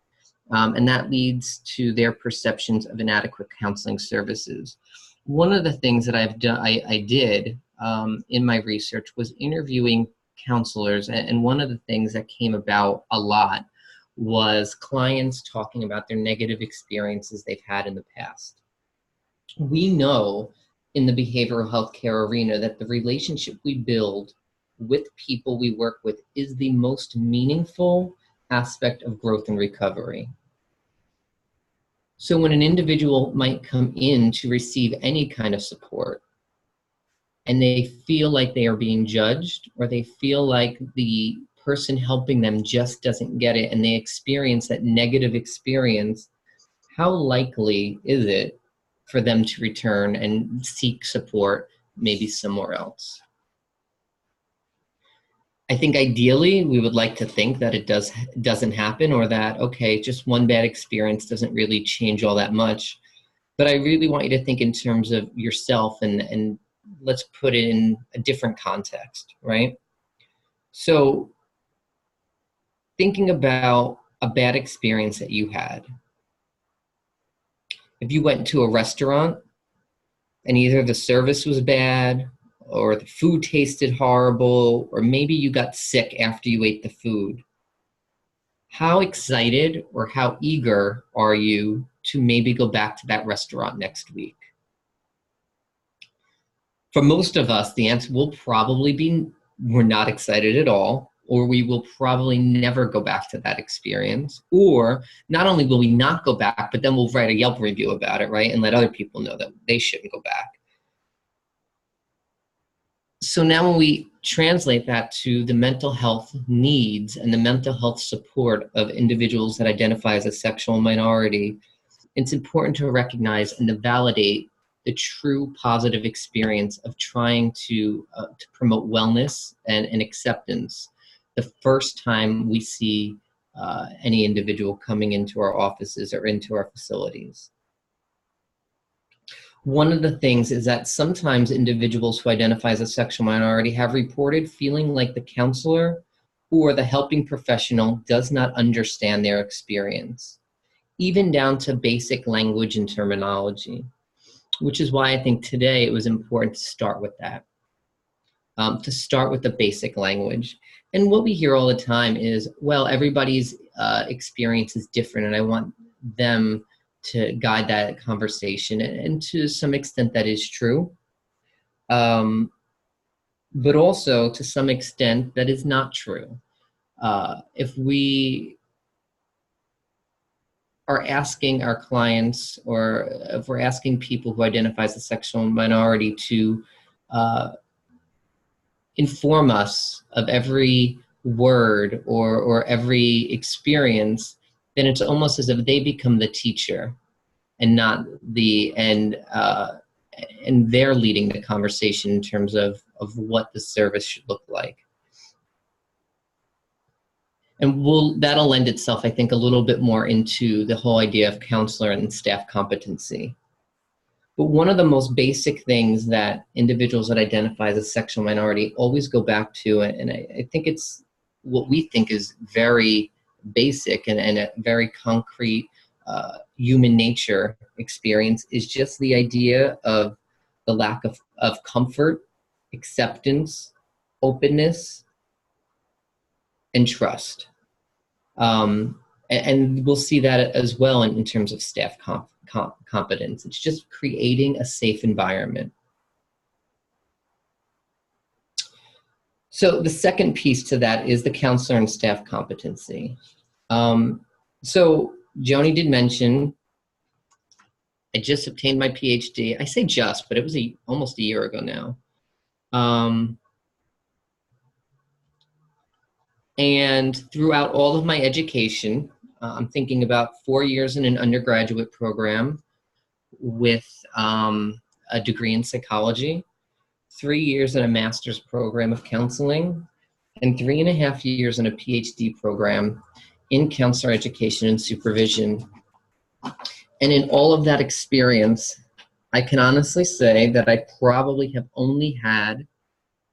A: and that leads to their perceptions of inadequate counseling services. One of the things that I did in my research was interviewing counselors, and one of the things that came about a lot was clients talking about their negative experiences they've had in the past. We know in the behavioral health care arena that the relationship we build with people we work with is the most meaningful aspect of growth and recovery. So when an individual might come in to receive any kind of support and they feel like they are being judged, or they feel like the person helping them just doesn't get it, and they experience that negative experience, how likely is it for them to return and seek support maybe somewhere else? I think ideally we would like to think that it doesn't happen, or that, okay, just one bad experience doesn't really change all that much. But I really want you to think in terms of yourself, and let's put it in a different context, right? So thinking about a bad experience that you had. If you went to a restaurant and either the service was bad, or the food tasted horrible, or maybe you got sick after you ate the food, how excited or how eager are you to maybe go back to that restaurant next week? For most of us, the answer will probably be we're not excited at all, or we will probably never go back to that experience. Or not only will we not go back, but then we'll write a Yelp review about it, right? And let other people know that they shouldn't go back. So now when we translate that to the mental health needs and the mental health support of individuals that identify as a sexual minority, it's important to recognize and to validate the true positive experience of trying to promote wellness and acceptance the first time we see any individual coming into our offices or into our facilities. One of the things is that sometimes individuals who identify as a sexual minority have reported feeling like the counselor or the helping professional does not understand their experience, even down to basic language and terminology, which is why I think today it was important to start with that, to start with the basic language. And what we hear all the time is, well, everybody's experience is different, and I want them to guide that conversation. And to some extent, that is true. But also, to some extent, that is not true. If we are asking our clients, or if we're asking people who identify as a sexual minority to inform us of every word or every experience, then it's almost as if they become the teacher and not and they're leading the conversation in terms of what the service should look like. And that'll lend itself, I think, a little bit more into the whole idea of counselor and staff competency. But one of the most basic things that individuals that identify as a sexual minority always go back to, and I think it's what we think is very basic and a very concrete human nature experience, is just the idea of the lack of comfort, acceptance, openness, and trust. And we'll see that as well in terms of staff competence. It's just creating a safe environment. So the second piece to that is the counselor and staff competency. So Joni did mention, I just obtained my PhD. I say just, but it was almost a year ago now. And throughout all of my education, I'm thinking about 4 years in an undergraduate program with a degree in psychology, 3 years in a master's program of counseling, and 3.5 years in a PhD program in counselor education and supervision. And in all of that experience, I can honestly say that I probably have only had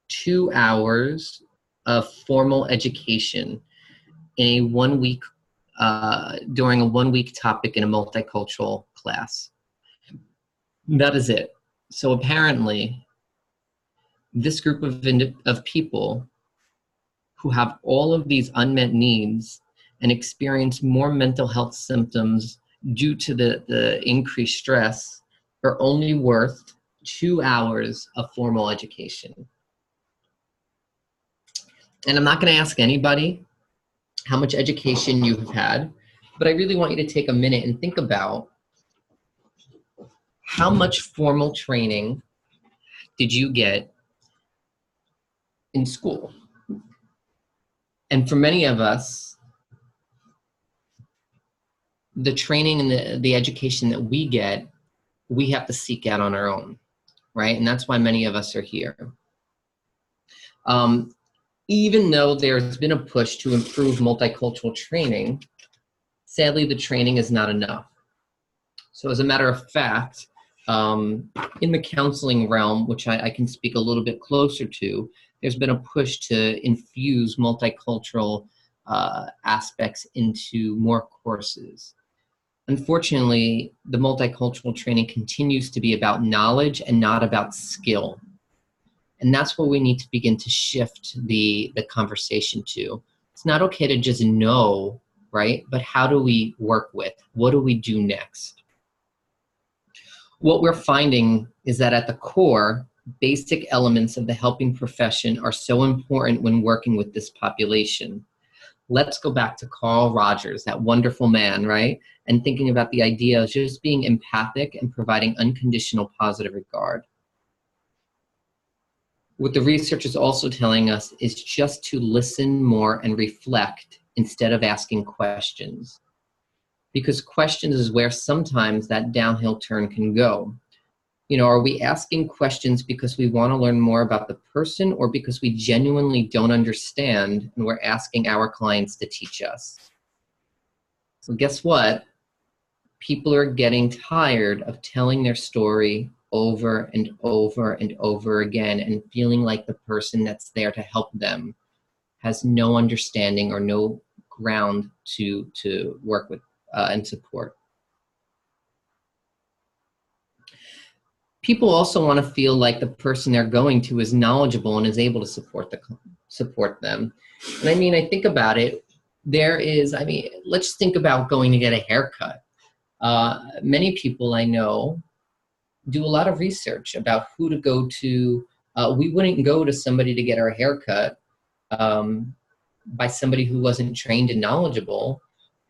A: 2 hours of formal education in a 1 week, during a 1 week topic in a multicultural class. That is it. So apparently, this group of people who have all of these unmet needs and experience more mental health symptoms due to the increased stress are only worth 2 hours of formal education. And I'm not going to ask anybody how much education you have had, but I really want you to take a minute and think about how much formal training did you get in school? And for many of us, the training and the education that we get, we have to seek out on our own, right? And that's why many of us are here. Even though there's been a push to improve multicultural training, sadly, the training is not enough. So as a matter of fact, in the counseling realm, which I can speak a little bit closer to, there's been a push to infuse multicultural aspects into more courses. Unfortunately, the multicultural training continues to be about knowledge and not about skill. And that's what we need to begin to shift the conversation to. It's not okay to just know, right? But how do we work with? What do we do next? What we're finding is that at the core, basic elements of the helping profession are so important when working with this population. Let's go back to Carl Rogers, that wonderful man, right? And thinking about the idea of just being empathic and providing unconditional positive regard. What the research is also telling us is just to listen more and reflect instead of asking questions. Because questions is where sometimes that downhill turn can go. You know, are we asking questions because we want to learn more about the person or because we genuinely don't understand and we're asking our clients to teach us? So guess what? People are getting tired of telling their story over and over and over again and feeling like the person that's there to help them has no understanding or no ground to work with and support. People also want to feel like the person they're going to is knowledgeable and is able to support them. And I mean, I think about it, let's think about going to get a haircut. Many people I know do a lot of research about who to go to. We wouldn't go to somebody to get our haircut by somebody who wasn't trained and knowledgeable.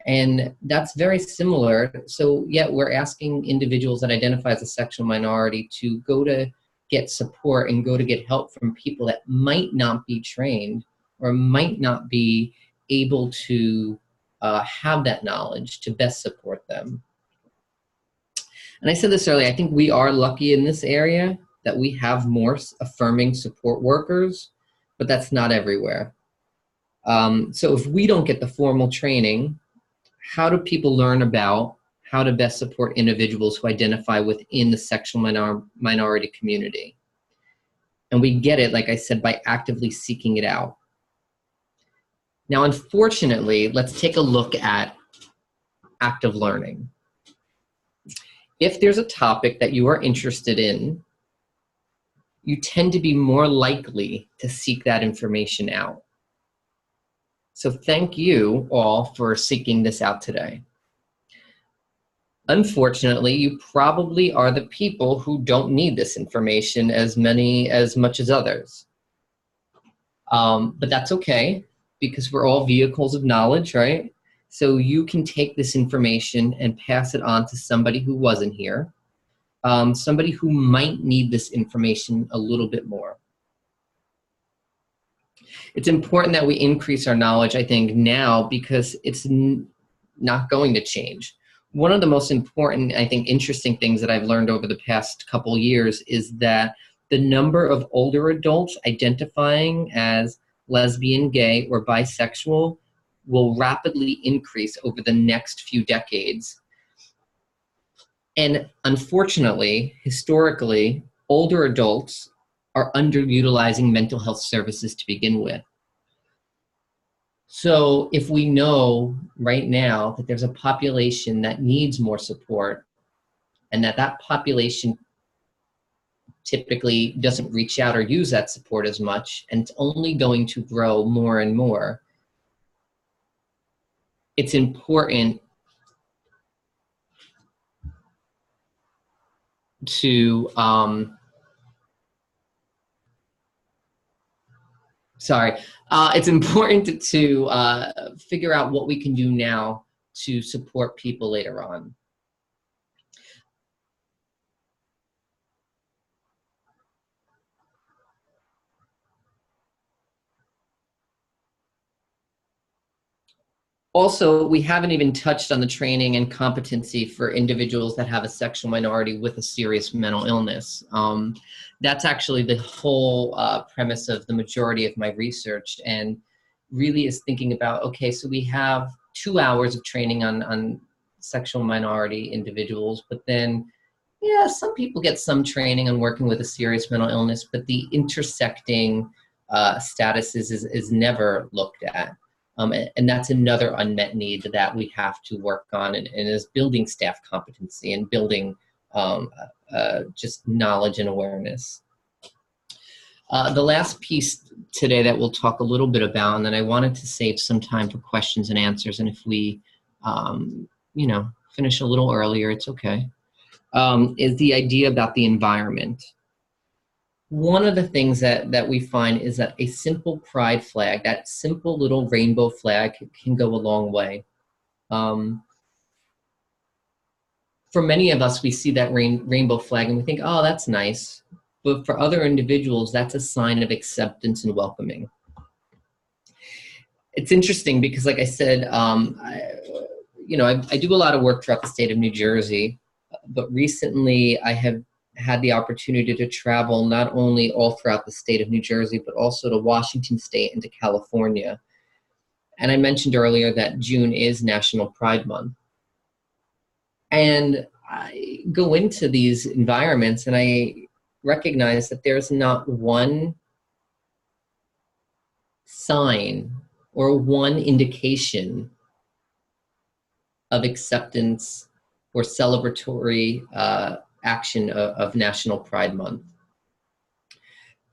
A: And that's very similar. So yet we're asking individuals that identify as a sexual minority to go to get support and go to get help from people that might not be trained or might not be able to have that knowledge to best support them. And I said this earlier, I think we are lucky in this area that we have more affirming support workers, but that's not everywhere. So if we don't get the formal training, how do people learn about how to best support individuals who identify within the sexual minority community? And we get it, like I said, by actively seeking it out. Now, unfortunately, let's take a look at active learning. If there's a topic that you are interested in, you tend to be more likely to seek that information out. So thank you all for seeking this out today. Unfortunately, you probably are the people who don't need this information as much as others. But that's okay, because we're all vehicles of knowledge, right? So you can take this information and pass it on to somebody who wasn't here, somebody who might need this information a little bit more. It's important that we increase our knowledge, I think, now, because it's not going to change. One of the most important, I think, interesting things that I've learned over the past couple years is that the number of older adults identifying as lesbian, gay, or bisexual will rapidly increase over the next few decades. And unfortunately, historically, older adults are underutilizing mental health services to begin with. So if we know right now that there's a population that needs more support, and that population typically doesn't reach out or use that support as much, and it's only going to grow more and more, it's important to it's important to figure out what we can do now to support people later on. Also, we haven't even touched on the training and competency for individuals that have a sexual minority with a serious mental illness. That's actually the whole premise of the majority of my research, and really is thinking about, okay, so we have 2 hours of training on sexual minority individuals, but then, yeah, some people get some training on working with a serious mental illness, but the intersecting statuses is never looked at. And that's another unmet need that we have to work on, and is building staff competency and building just knowledge and awareness. The last piece today that we'll talk a little bit about, and then I wanted to save some time for questions and answers, and if we, finish a little earlier, it's okay, is the idea about the environment. One of the things that we find is that a simple pride flag, that simple little rainbow flag, can go a long way. For many of us, we see that rainbow flag and we think, oh, that's nice. But for other individuals, that's a sign of acceptance and welcoming. It's interesting because, like I said, I do a lot of work throughout the state of New Jersey, but recently I have had the opportunity to travel not only all throughout the state of New Jersey, but also to Washington State and to California. And I mentioned earlier that June is National Pride Month. And I go into these environments and I recognize that there's not one sign or one indication of acceptance or celebratory action of National Pride Month.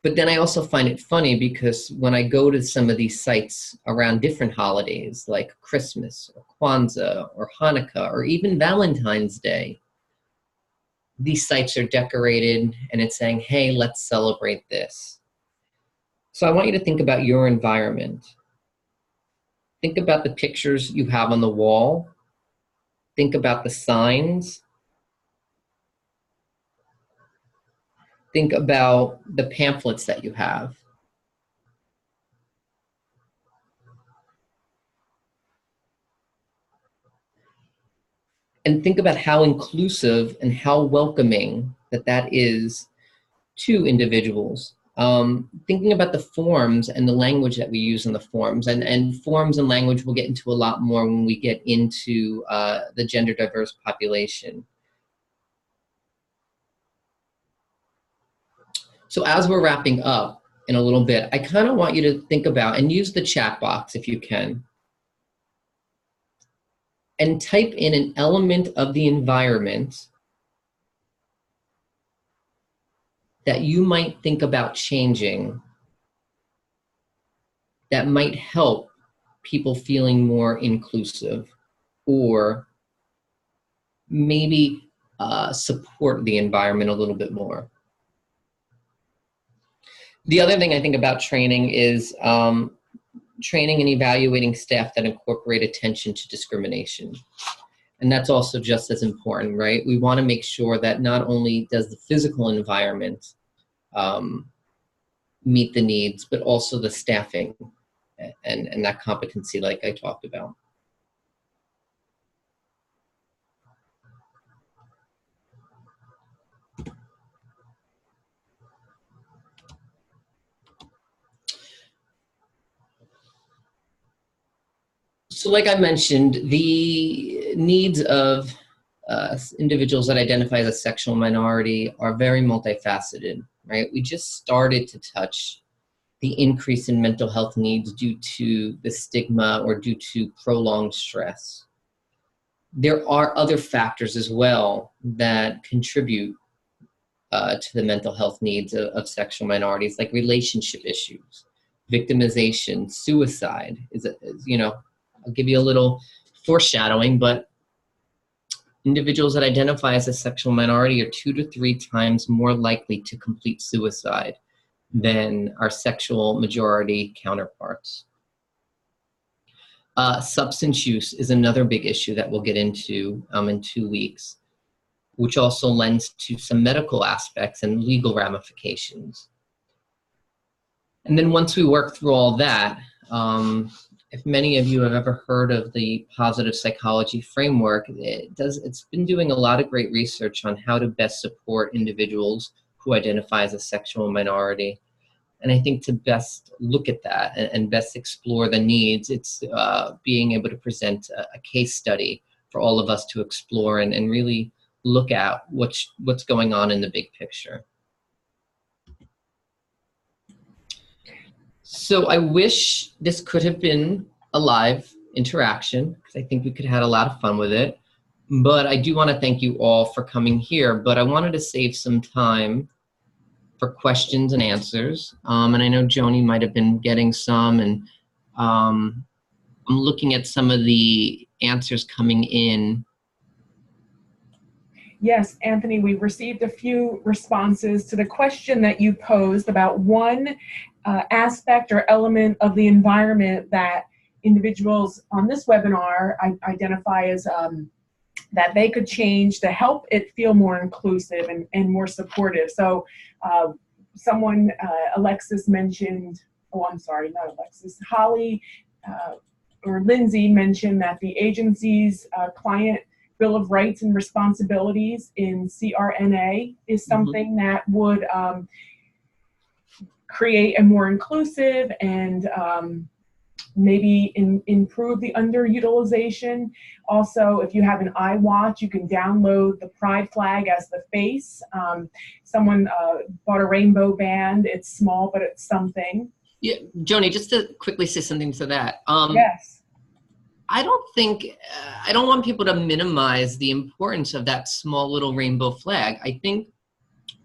A: But then I also find it funny because when I go to some of these sites around different holidays like Christmas or Kwanzaa or Hanukkah or even Valentine's Day, these sites are decorated and it's saying, hey, let's celebrate this. So I want you to think about your environment. Think about the pictures you have on the wall. Think about the signs. Think about the pamphlets that you have. And think about how inclusive and how welcoming that is to individuals. Thinking about the forms and the language that we use in the forms, and forms and language we'll get into a lot more when we get into the gender diverse population. So as we're wrapping up in a little bit, I kind of want you to think about and use the chat box if you can, and type in an element of the environment that you might think about changing that might help people feeling more inclusive, or maybe support the environment a little bit more. The other thing I think about training is training and evaluating staff that incorporate attention to discrimination. And that's also just as important, right? We want to make sure that not only does the physical environment meet the needs, but also the staffing and that competency like I talked about. So like I mentioned, the needs of individuals that identify as a sexual minority are very multifaceted, right? We just started to touch the increase in mental health needs due to the stigma or due to prolonged stress. There are other factors as well that contribute to the mental health needs of sexual minorities, like relationship issues, victimization, suicide. I'll give you a little foreshadowing, but individuals that identify as a sexual minority are 2 to 3 times more likely to complete suicide than our sexual majority counterparts. Substance use is another big issue that we'll get into in 2 weeks, which also lends to some medical aspects and legal ramifications. And then once we work through all that, if many of you have ever heard of the positive psychology framework, it's been doing a lot of great research on how to best support individuals who identify as a sexual minority. And I think to best look at that and best explore the needs, it's being able to present a case study for all of us to explore and really look at what's going on in the big picture. So I wish this could have been a live interaction, because I think we could have had a lot of fun with it. But I do want to thank you all for coming here. But I wanted to save some time for questions and answers. And I know Joni might have been getting some, and I'm looking at some of the answers coming in.
B: Yes, Anthony, we received a few responses to the question that you posed about one aspect or element of the environment that individuals on this webinar identify as that they could change to help it feel more inclusive and more supportive. So someone, Alexis mentioned, oh, I'm sorry, not Alexis, Holly or Lindsay mentioned that the agency's client Bill of Rights and Responsibilities in CRNA is something that would create a more inclusive and maybe improve the underutilization. Also, if you have an iWatch, you can download the pride flag as the face. Someone bought a rainbow band. It's small, but it's something.
A: Yeah, Joni, just to quickly say something to that.
B: Yes.
A: I don't want people to minimize the importance of that small little rainbow flag. I think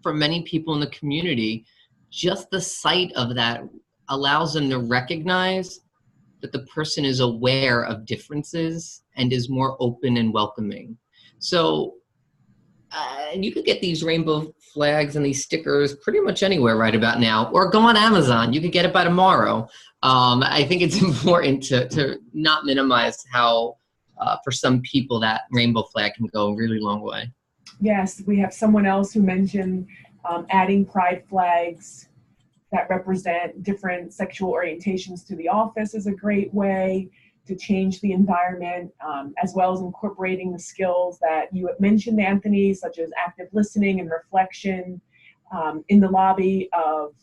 A: for many people in the community, just the sight of that allows them to recognize that the person is aware of differences and is more open and welcoming. So you could get these rainbow flags and these stickers pretty much anywhere right about now, or go on Amazon. You could get it by tomorrow. I think it's important to not minimize how, for some people, that rainbow flag can go a really long way.
B: Yes, we have someone else who mentioned adding pride flags that represent different sexual orientations to the office is a great way to change the environment, as well as incorporating the skills that you have mentioned, Anthony, such as active listening and reflection. In the lobby of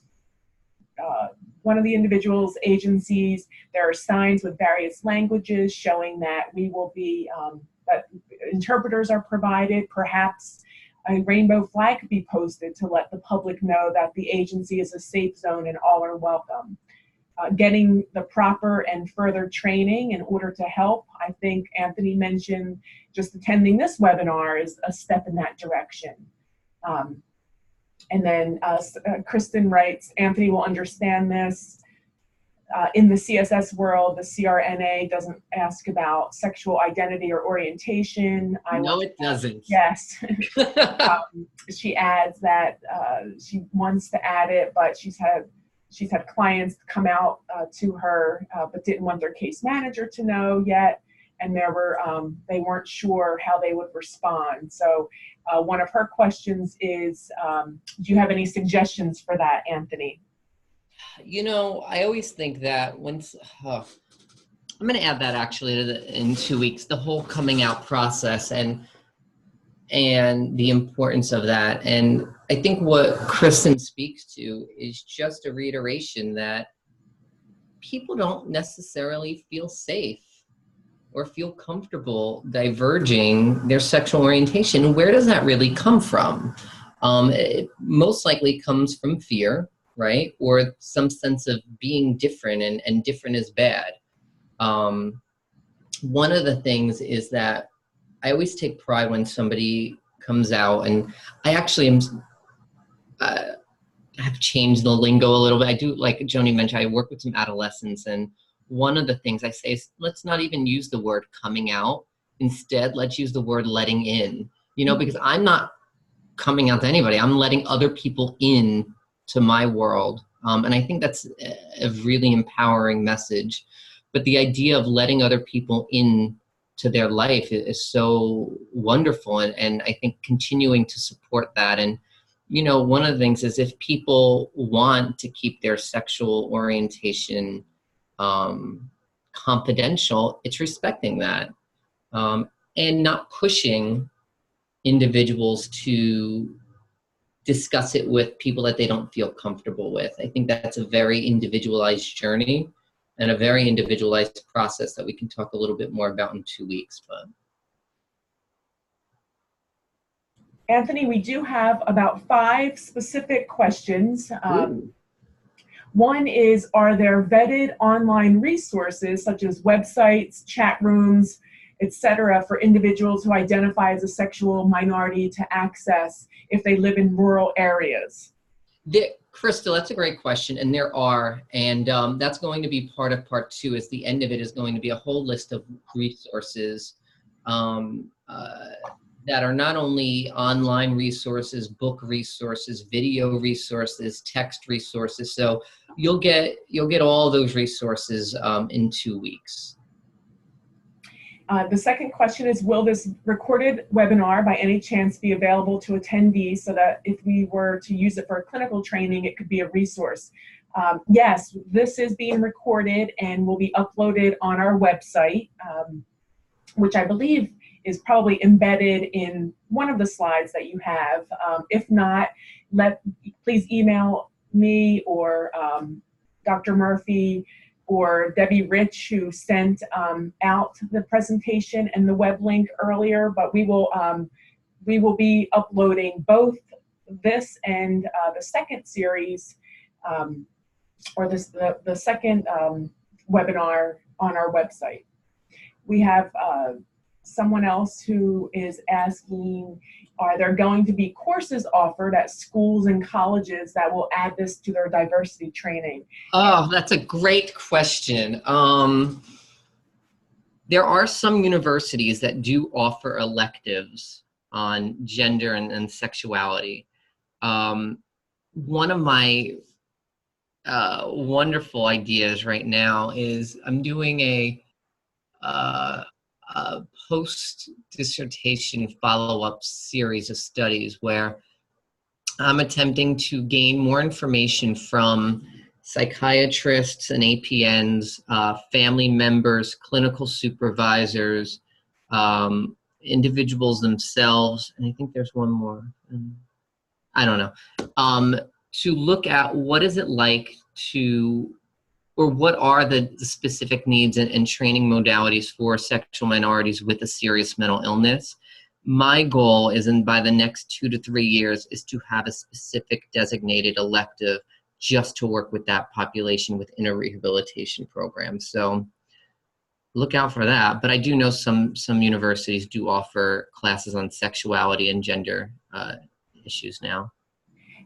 B: one of the individuals' agencies, there are signs with various languages showing that we will be, that interpreters are provided. Perhaps a rainbow flag could be posted to let the public know that the agency is a safe zone and all are welcome. Getting the proper and further training in order to help. I think Anthony mentioned just attending this webinar is a step in that direction. And then Kristen writes, Anthony will understand this. In the CSS world, the CRNA doesn't ask about sexual identity or orientation.
A: No, it doesn't.
B: Yes. She adds that she wants to add it, but she's had clients come out to her, but didn't want their case manager to know yet, and they weren't sure how they would respond. So one of her questions is, do you have any suggestions for that, Anthony?
A: You know, I always think that I'm going to add that actually in 2 weeks, the whole coming out process and the importance of that. And I think what Kristen speaks to is just a reiteration that people don't necessarily feel safe or feel comfortable diverging their sexual orientation. Where does that really come from? It most likely comes from fear, right? Or some sense of being different, and different is bad. Um, One of the things is that I always take pride when somebody comes out, and I actually am, uh, have changed the lingo a little bit. I do, like Joni mentioned, I work with some adolescents, and one of the things I say is, let's not even use the word coming out. Instead, let's use the word letting in, because I'm not coming out to anybody. I'm letting other people in to my world. And I think that's a really empowering message. But the idea of letting other people in to their life is so wonderful. And I think continuing to support that. And, one of the things is, if people want to keep their sexual orientation confidential, it's respecting that, and not pushing individuals to discuss it with people that they don't feel comfortable with. I think that's a very individualized journey and a very individualized process that we can talk a little bit more about in 2 weeks. But
B: Anthony, we do have about 5 specific questions.
A: Ooh.
B: One is, are there vetted online resources such as websites, chat rooms, etc., for individuals who identify as a sexual minority to access if they live in rural areas?
A: Crystal, that's a great question, and there are, and that's going to be part of part 2. Is the end of it is going to be a whole list of resources that are not only online resources, book resources, video resources, text resources. So you'll get all those resources in 2 weeks.
B: The second question is, will this recorded webinar by any chance be available to attendees so that if we were to use it for a clinical training, it could be a resource? Yes, this is being recorded and will be uploaded on our website, which I believe is probably embedded in one of the slides that you have. If not, please email me or Dr. Murphy or Debbie Rich, who sent out the presentation and the web link earlier. But we will be uploading both this and the second series, or the second webinar on our website. We have someone else who is asking, are there going to be courses offered at schools and colleges that will add this to their diversity training?
A: Oh, that's a great question. There are some universities that do offer electives on gender and sexuality. One of my wonderful ideas right now is I'm doing a post-dissertation follow-up series of studies where I'm attempting to gain more information from psychiatrists and APNs, family members, clinical supervisors, individuals themselves, and I think there's one more. I don't know. To look at what is it like to, or what are the specific needs and training modalities for sexual minorities with a serious mental illness. My goal is, by the next 2 to 3 years, is to have a specific designated elective just to work with that population within a rehabilitation program. So look out for that. But I do know some universities do offer classes on sexuality and gender issues now.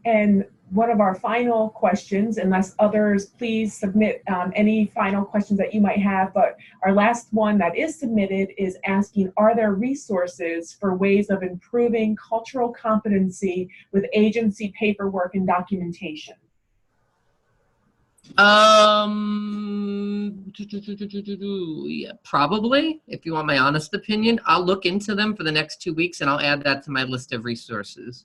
B: And one of our final questions, unless others please submit any final questions that you might have, but our last one that is submitted is asking, are there resources for ways of improving cultural competency with agency paperwork and documentation?
A: Yeah, probably, if you want my honest opinion. I'll look into them for the next 2 weeks and I'll add that to my list of resources.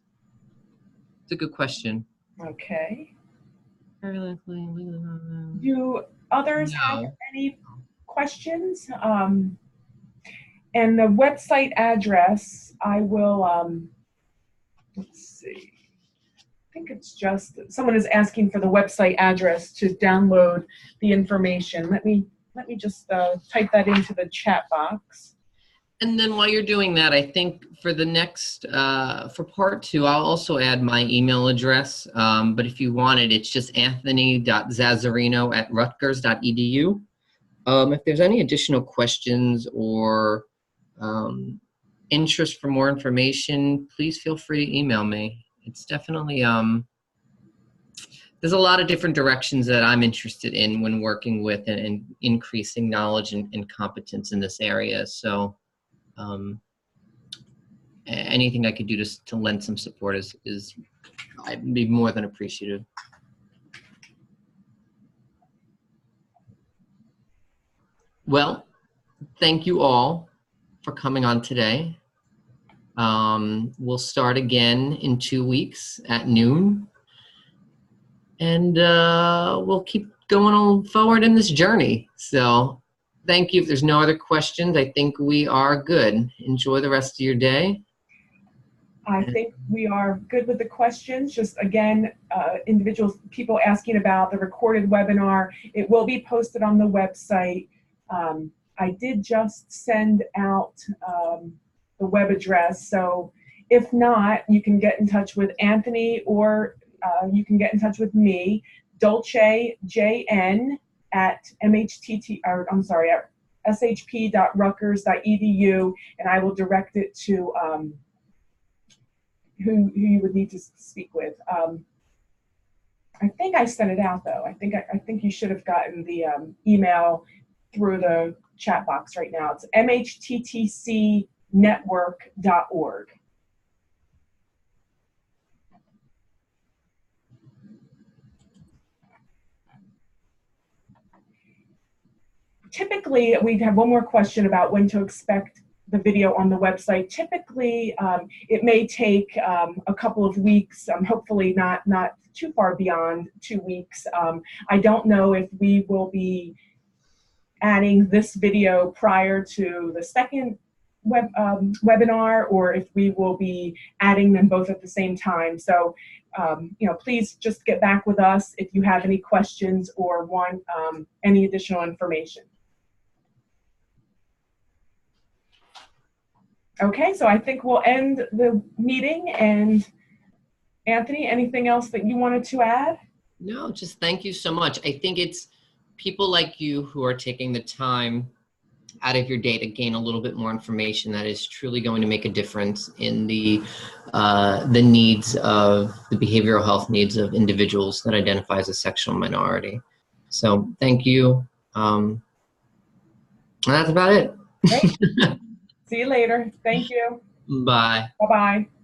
A: It's a good question.
B: Okay. Do others have any questions? And the website address, I will, let's see. I think it's just, someone is asking for the website address to download the information. Let me let me just type that into the chat box.
A: And then while you're doing that, I think for the next, for part 2, I'll also add my email address. But if you want it, it's just anthony.zazzarino@rutgers.edu. If there's any additional questions or interest for more information, please feel free to email me. It's definitely, there's a lot of different directions that I'm interested in when working with and increasing knowledge and competence in this area. So anything I could do to lend some support is I'd be more than appreciative. Well, thank you all for coming on today. We'll start again in 2 weeks at noon. And we'll keep going on forward in this journey. So thank you. If there's no other questions, I think we are good. Enjoy the rest of your day.
B: I think we are good with the questions. Just again, people asking about the recorded webinar. It will be posted on the website. I did just send out the web address. So if not, you can get in touch with Anthony, or you can get in touch with me, dolcejn at shp.rutgers.edu, and I will direct it to who you would need to speak with. I think I sent it out though. I think you should have gotten the email through the chat box right now. It's mhttcnetwork.org. Typically, we have one more question about when to expect the video on the website. Typically, it may take a couple of weeks, hopefully not too far beyond 2 weeks. I don't know if we will be adding this video prior to the second webinar, or if we will be adding them both at the same time. So, please just get back with us if you have any questions or want any additional information. Okay, so I think we'll end the meeting. And Anthony, anything else that you wanted to add?
A: No, just thank you so much. I think it's people like you who are taking the time out of your day to gain a little bit more information that is truly going to make a difference in the needs of the behavioral health needs of individuals that identify as a sexual minority. So thank you. And that's about it.
B: Great. See you later. Thank you.
A: Bye.
B: Bye-bye.